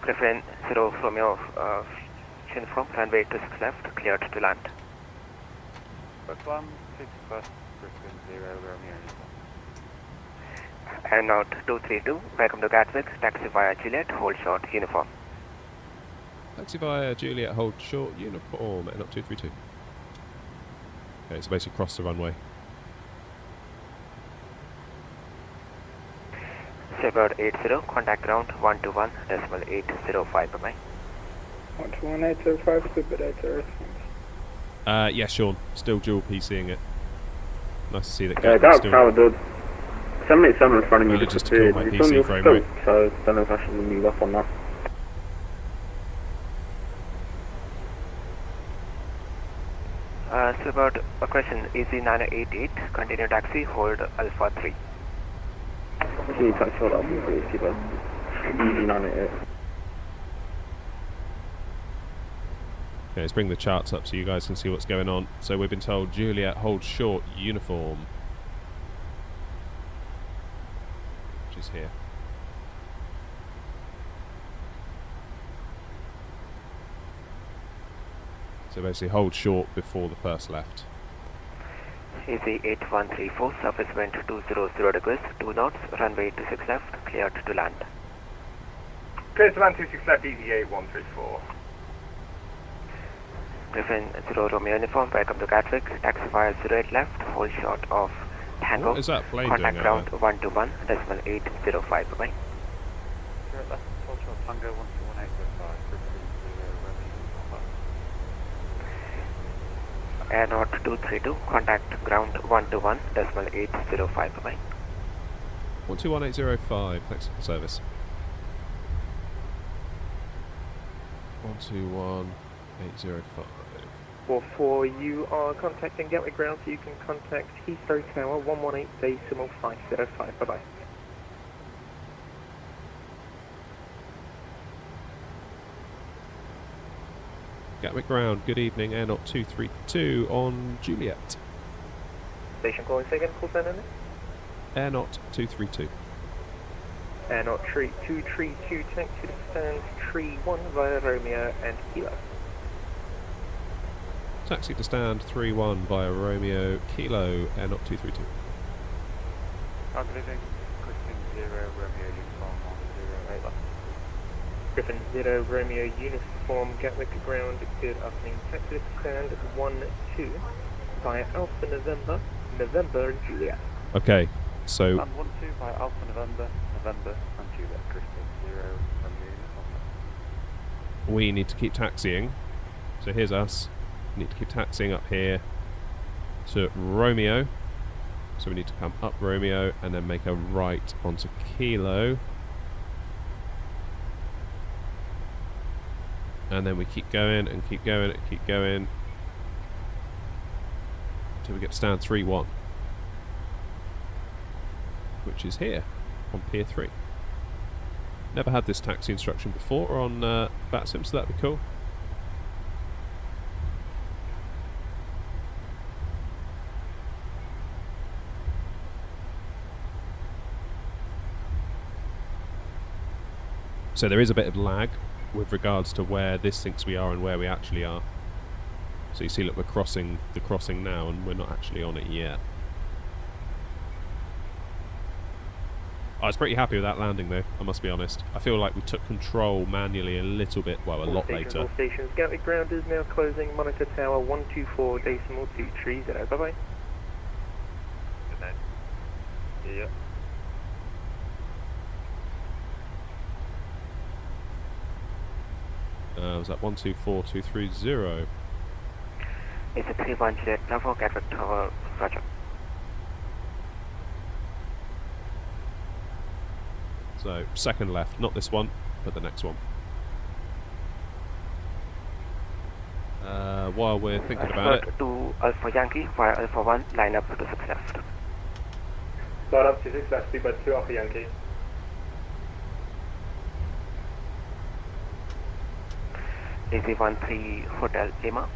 Griffin 0 Romeo, from runway 26 left, cleared to land. First one, 6 left, Griffin 0 Romeo. Airnaut 232, welcome to Gatwick, taxi via Juliet, hold short, uniform. Taxi via Juliet, hold short, uniform, Airnaut 232. Okay, so basically cross the runway. Seabird 80, contact ground 121.805 per mile. 121.805, Seabird 80. Yeah, Sean, still dual PCing it. Nice to see that. Got power, dude. 787 in front of me just to kill my PC frame rate. So don't know if I should move up on that. So about a question, EZ988, continue taxi, hold Alpha 3. Can you taxi hold Alpha 3, Seabird? EZ988. Okay, let's bring the charts up so you guys can see what's going on. So we've been told Juliet, hold short, uniform. Which is here. So basically hold short before the first left. Easy 8134, surface wind 200 degrees, 2 knots, runway 26 left, cleared to land. Clear to land 26 left, easy 8134. Griffin 0 Romeo uniform, welcome to Gatwick, taxi via 08 left, hold short of Tango. What is that plane contact doing ground 121.805 per mile. Left, hold short, Tango 121.805, Griffin 0 Romeo. Airnaut 232, contact ground 121.805 per mile. 121.805, thanks for the service. 121.805. 44, you are contacting Gatwick Ground, so you can contact Heathrow Tower 118.505. Bye-bye. Gatwick Ground, good evening, Airnaut 232 on Juliet. Station calling second, call sign only. Airnaut 232. Airnaut 232, taxi to stand tree 1 via Romeo and Kilo. Taxi to stand 3-1 via Romeo, Kilo, Airnaut 232. Good evening, Griffin 0 Romeo uniform on 08 left. Griffin 0 Romeo uniform, Gatwick Ground, good afternoon. Taxi to stand 1-2 via Alpha November, November and Juliet. Okay, so... Stand 1-2 by Alpha November, November and Juliet, Griffin 0 Romeo uniform. We need to keep taxiing. So here's us. We need to keep taxiing up here to Romeo. So we need to come up Romeo and then make a right onto Kilo. And then we keep going and keep going and keep going until we get to stand 3-1, which is here on Pier 3. Never had this taxi instruction before on VATSIM, so that'd be cool. So there is a bit of lag with regards to where this thinks we are and where we actually are. So you see, look, we're crossing the crossing now, and we're not actually on it yet. I was pretty happy with that landing, though, I must be honest. I feel like we took control manually a little bit, well, a lot later. All stations, Gatwick ground is now closing, monitor tower 124.230, bye-bye. Good night. Yeah. Was that 124230? It's a 310 Bravo, Gatwick Tower, roger. So, second left, not this one, but the next one. While we're thinking about it... to Alpha Yankee via Alpha 1, line up to 6 left. Line up to 6 left, speedbird 2 Alpha Yankee. EZ13 Hotel Lima.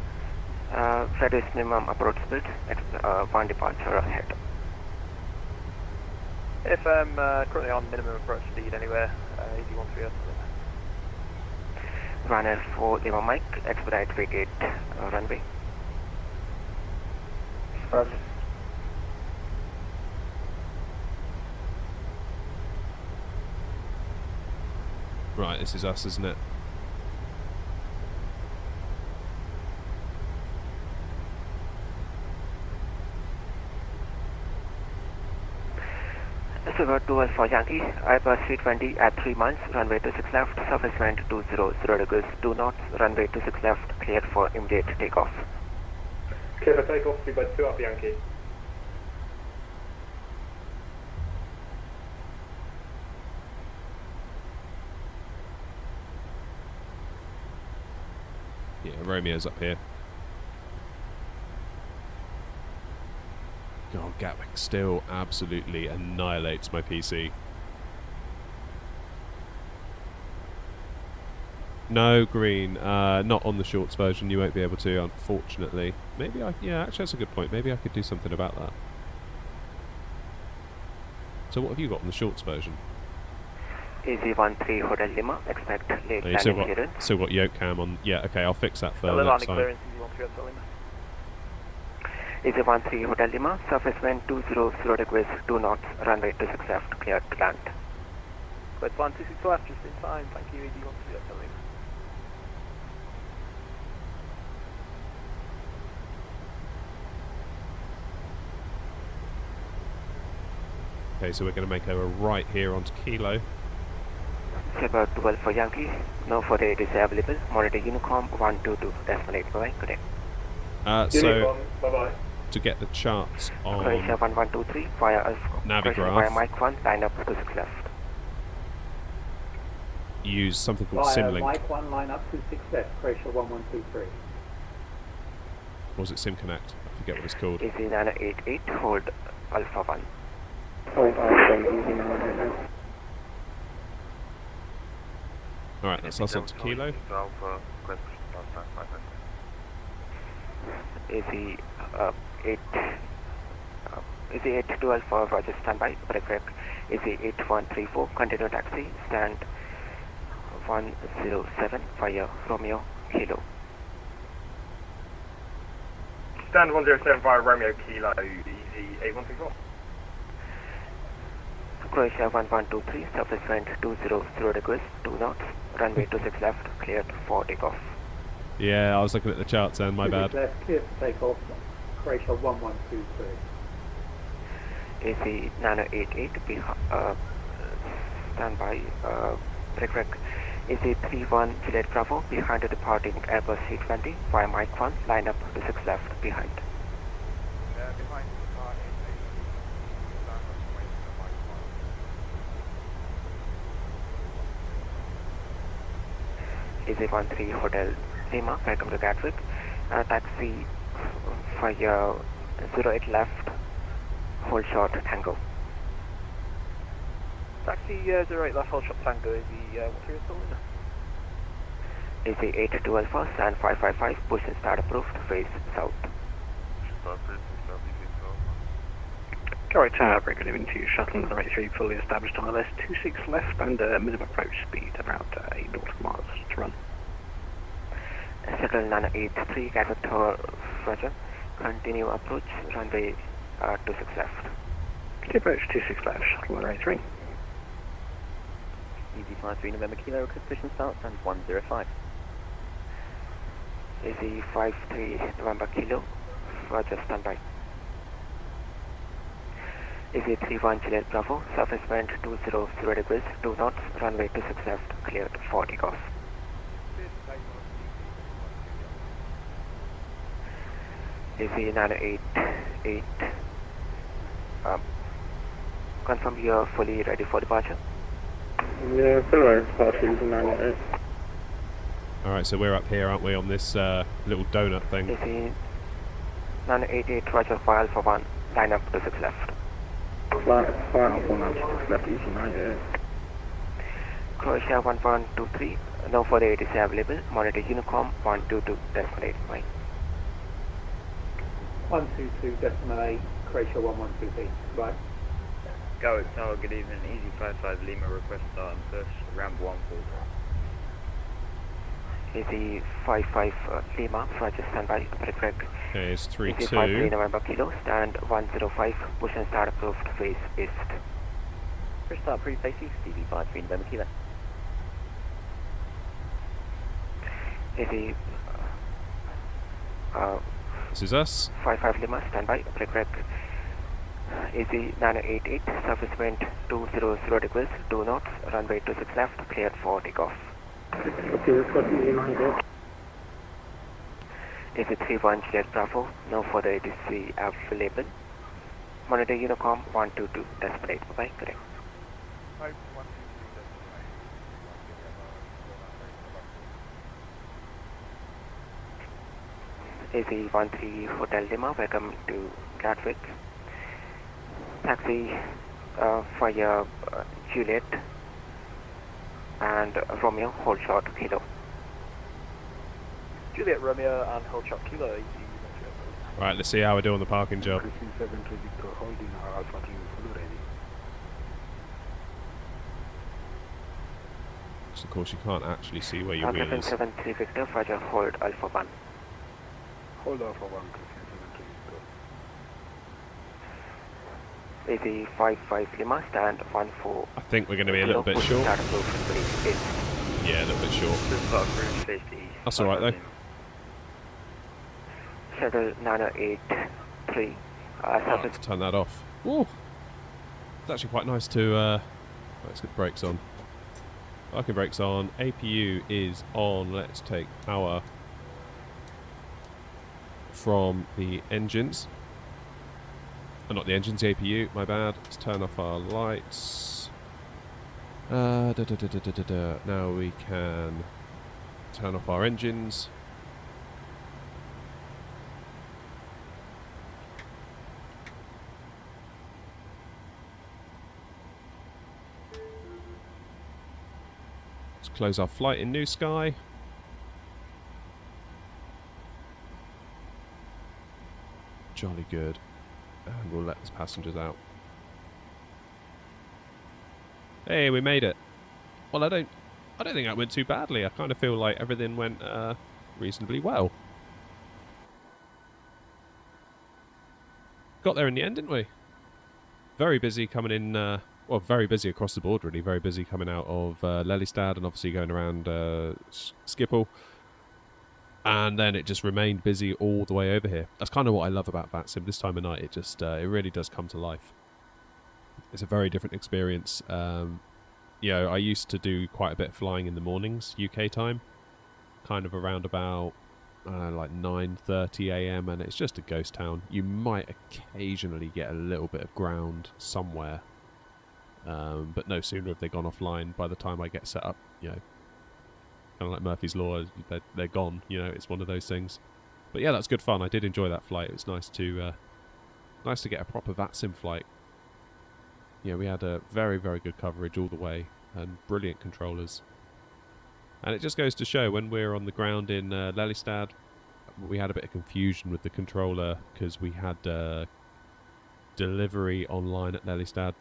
Reduce minimum approach speed, 1 departure ahead. If I'm currently on minimum approach speed anywhere, EZ13 Runner 4 Lima Mike, expedite vacate runway. Roger. Right, this is us, isn't it? Silver 2 Alpha Yankee, Airbus 320 at 3 miles, runway to 6 left, surface wind 200 degrees, 2 knots, runway to 6 left, cleared for immediate takeoff. Clear for takeoff, speedbird 2 Alpha Yankee. Yeah, Romeo's up here. God, Gatwick still absolutely annihilates my PC. No, green. Not on the shorts version. You won't be able to, unfortunately. Maybe I... Yeah, actually, that's a good point. Maybe I could do something about that. So what have you got on the shorts version? EZ13 Hotel Lima, expect late landing clearance. Still got yoke cam on. Yeah, okay, I'll fix that for next time. EZ13 Hotel Lima, surface wind 200 degrees, 2 knots, runway to 6 left, cleared to land. Quite 126 left, just in time, thank you, EZ13 Lima. Okay, so we're going to make a right here onto Kilo. Silver 12 for Yankee, no 48 is available, monitor Unicom 122.8, bye-bye, good day. So, bye-bye. To get the charts on Croatia 1123 via Alpha, Navigraph, via Mike 1, line up to 6 left. Use something called SimLink. Mike 1, line up to 6 left, Croatia 1123. Or was it SimConnect? I forget what it's called. EZ988, hold Alpha 1. Alright, that's us on to Kilo. EZ8 to Alpha, Roger, standby, break break. EZ8134, continue taxi, stand 107 via Romeo, Kilo. Stand 107 via Romeo, Kilo, EZ8134. Croatia 1123, surface wind 200 degrees, 2 knots, runway to 6 left, cleared for takeoff. Yeah, I was looking at the charts then, my bad. Left, clear for takeoff, Croatia 1123. EZ988, standby, break break. EZ31 Juliet Bravo, behind the departing Airbus 320, via Mike 1, line up to 6 left, behind. Behind EZ13 Hotel Lima, welcome to Gatwick. Taxi via 08 left, hold short Tango. Taxi 08 left, hold short Tango, what's your call? EZ8 to Alpha, stand 555, push and start approved, face south. Correct tower, very good evening to you. Shuttle number 83 fully established on ILS 26 left and minimum approach speed about 8 nautical miles to run. Shuttle 983, Gatwick Tower, Roger. Continue approach, runway 26 left. Approach 26 left, shuttle 183. Easy 53 November Kilo, request position start and 105. Easy 53 November Kilo, Roger, standby. Easy 31 Juliet Bravo, surface wind 200 degrees, 2 knots, runway 26 left, cleared for takeoff. Easy 988, confirm you are fully ready for departure. Yeah, full ready for departure, using 988. Alright, so we're up here, aren't we, on this little donut thing? Easy 988, Roger, for Alpha 1, line up 26 left. Flight Alpha 96 left, easy 988. Croatia 1123, no further ATC available, monitor Unicom 122.8, bye. 122.8, Croatia 112B, right. Go, Tower, good evening. Easy 55 Lima, request start and push, ramp 14. Easy 55 Lima, Roger, standby, correct. Okay, it's 3-2. Easy 53 November Kilo, stand 105, push and start approved, face east. First start pre-face east, DV 53 November Kilo. Easy this is us. 55 Lima, standby, correct. Easy 988, surface wind 200 degrees, 2 knots, runway 26 left, cleared for takeoff. Okay, let's go to easy 988. Easy 31 Juliet Bravo, no further ATC available. Monitor Unicom 122.8, bye-bye, correct. Easy 13 Hotel Lima, welcome to Gatwick. Taxi for your Juliet and Romeo, hold short Kilo. Juliet Romeo and hold short Kilo. Right, let's see how we do on the parking job. So of course you can't actually see where your wheel is. 73 Victor, Roger, hold Alpha 1. Hold Alpha 1, Easy 55 Lima, stand 14. I think we're going to be a little bit short. Yeah, a little bit short. That's alright though. Shuttle 983. I have to turn that off. Woo! It's actually quite nice to... let's get the brakes on. Parking brakes on. APU is on. Let's take power from the engines. Not the engines, the APU, my bad. Let's turn off our lights. Now we can turn off our engines. Let's close our flight in New Sky. Jolly good. And we'll let the passengers out. Hey, we made it. Well, I don't think that went too badly. I kind of feel like everything went reasonably well. Got there in the end, didn't we? Very busy coming in. Well, very busy across the board, really. Very busy coming out of Lelystad and obviously going around Schiphol. And then it just remained busy all the way over here. That's kind of what I love about VATSIM. This time of night, it just it really does come to life. It's a very different experience. You know, I used to do quite a bit of flying in the mornings, UK time, kind of around about like 9:30 AM, and it's just a ghost town. You might occasionally get a little bit of ground somewhere, but no sooner have they gone offline by the time I get set up. You know. Kind of like Murphy's Law, they're gone. You know, it's one of those things. But yeah, that's good fun. I did enjoy that flight. It was nice to get a proper VATSIM flight. Yeah, we had a very, very good coverage all the way and brilliant controllers. And it just goes to show when we're on the ground in Lelystad, we had a bit of confusion with the controller because we had delivery online at Lelystad.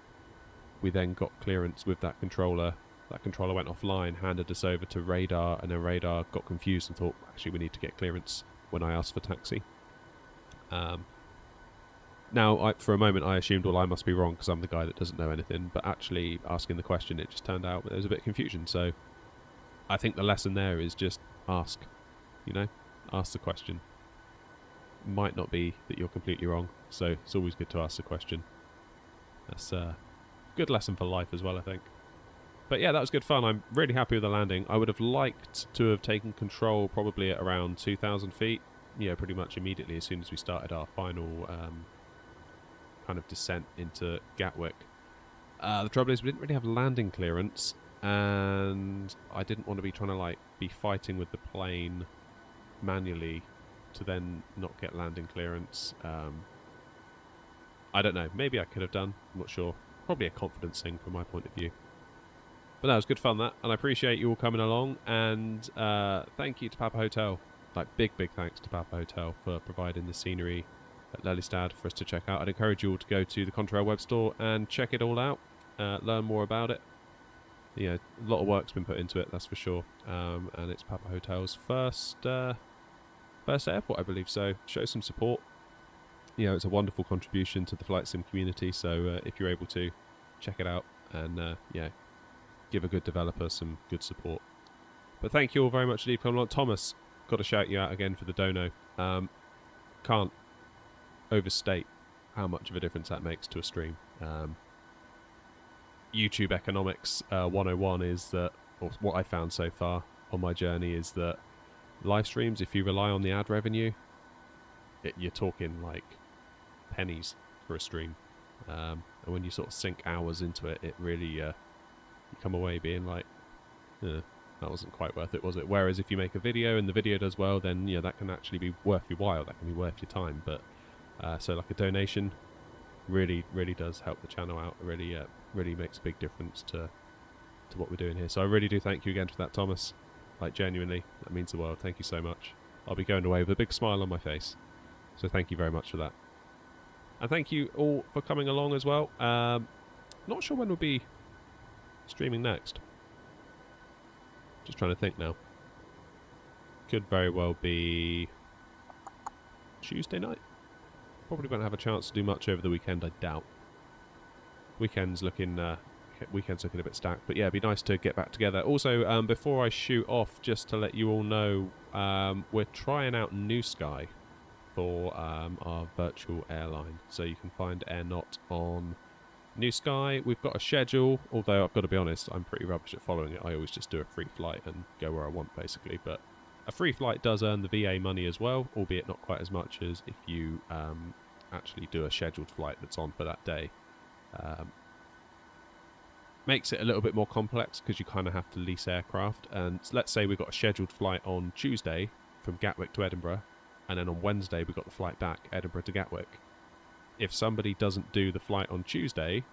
We then got clearance with that controller that controller went offline, handed us over to radar, and then radar got confused and thought, actually, we need to get clearance when I asked for taxi. Now, for a moment, I assumed, well, I must be wrong because I'm the guy that doesn't know anything. But actually, asking the question, it just turned out there was a bit of confusion. So I think the lesson there is just ask, ask the question. Might not be that you're completely wrong. So it's always good to ask the question. That's a good lesson for life as well, I think. But yeah, that was good fun. I'm really happy with the landing. I would have liked to have taken control probably at around 2,000 feet. Yeah, pretty much immediately as soon as we started our final kind of descent into Gatwick. The trouble is we didn't really have landing clearance, and I didn't want to be trying to be fighting with the plane manually to then not get landing clearance. I don't know. Maybe I could have done. I'm not sure. Probably a confidence thing from my point of view. But that was good fun, that, and I appreciate you all coming along, and thank you to PapaHotel. Big thanks to PapaHotel for providing the scenery at Lelystad for us to check out. I'd encourage you all to go to the Contrail web store and check it all out, learn more about it. Yeah, a lot of work's been put into it, that's for sure. And it's PapaHotel's first airport, I believe, so show some support. It's a wonderful contribution to the flight sim community, so if you're able to, check it out and give a good developer some good support. But thank you all very much indeed for coming along. Thomas, got to shout you out again for the dono. Can't overstate how much of a difference that makes to a stream. YouTube economics 101 is that, or what I found so far on my journey is that live streams, if you rely on the ad revenue, you're talking pennies for a stream. And when you sort of sink hours into it, it really you come away being that wasn't quite worth it, was it? Whereas if you make a video and the video does well, then that can actually be worth your while. That can be worth your time. But so a donation really does help the channel out. It really makes a big difference to what we're doing here. So I really do thank you again for that, Thomas. Genuinely, that means the world. Thank you so much. I'll be going away with a big smile on my face. So thank you very much for that. And thank you all for coming along as well. Not sure when we'll be streaming next. Just trying to think now. Could very well be Tuesday night. Probably won't have a chance to do much over the weekend, I doubt. Weekend's looking a bit stacked, but yeah, it'd be nice to get back together. Also, before I shoot off, just to let you all know, we're trying out New Sky for our virtual airline, so you can find AirNot on New Sky. We've got a schedule, although I've got to be honest, I'm pretty rubbish at following it. I always just do a free flight and go where I want, basically. But a free flight does earn the VA money as well, albeit not quite as much as if you actually do a scheduled flight that's on for that day. Makes it a little bit more complex because you kind of have to lease aircraft. And let's say we've got a scheduled flight on Tuesday from Gatwick to Edinburgh, and then on Wednesday we've got the flight back, Edinburgh to Gatwick. If somebody doesn't do the flight on Tuesday,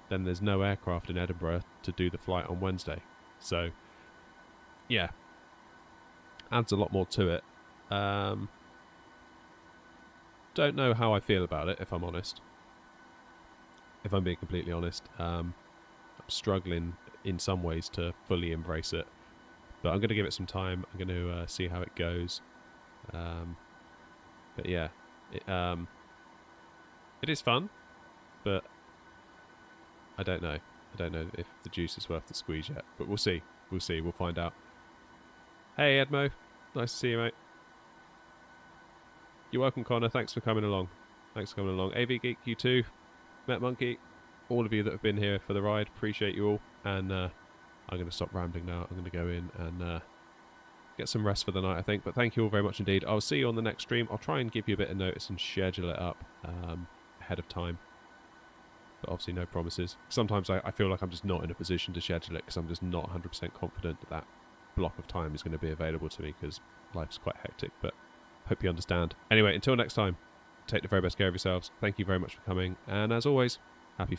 then there's no aircraft in Edinburgh to do the flight on Wednesday. So, yeah, adds a lot more to it. Don't know how I feel about it, if I'm honest. If I'm being completely honest. I'm struggling in some ways to fully embrace it. But I'm going to give it some time. I'm going to see how it goes. But yeah, it is fun, but I don't know. I don't know if the juice is worth the squeeze yet. But we'll see. We'll see. We'll find out. Hey, Edmo. Nice to see you, mate. You're welcome, Connor. Thanks for coming along. Thanks for coming along. AV Geek, you too. Met Monkey. All of you that have been here for the ride. Appreciate you all. And I'm going to stop rambling now. I'm going to go in and get some rest for the night, I think. But thank you all very much indeed. I'll see you on the next stream. I'll try and give you a bit of notice and schedule it up ahead of time. But obviously no promises. Sometimes I feel like I'm just not in a position to schedule it because I'm just not 100% confident that that block of time is going to be available to me because life's quite hectic. But hope you understand. Anyway, until next time, take the very best care of yourselves. Thank you very much for coming. And as always, happy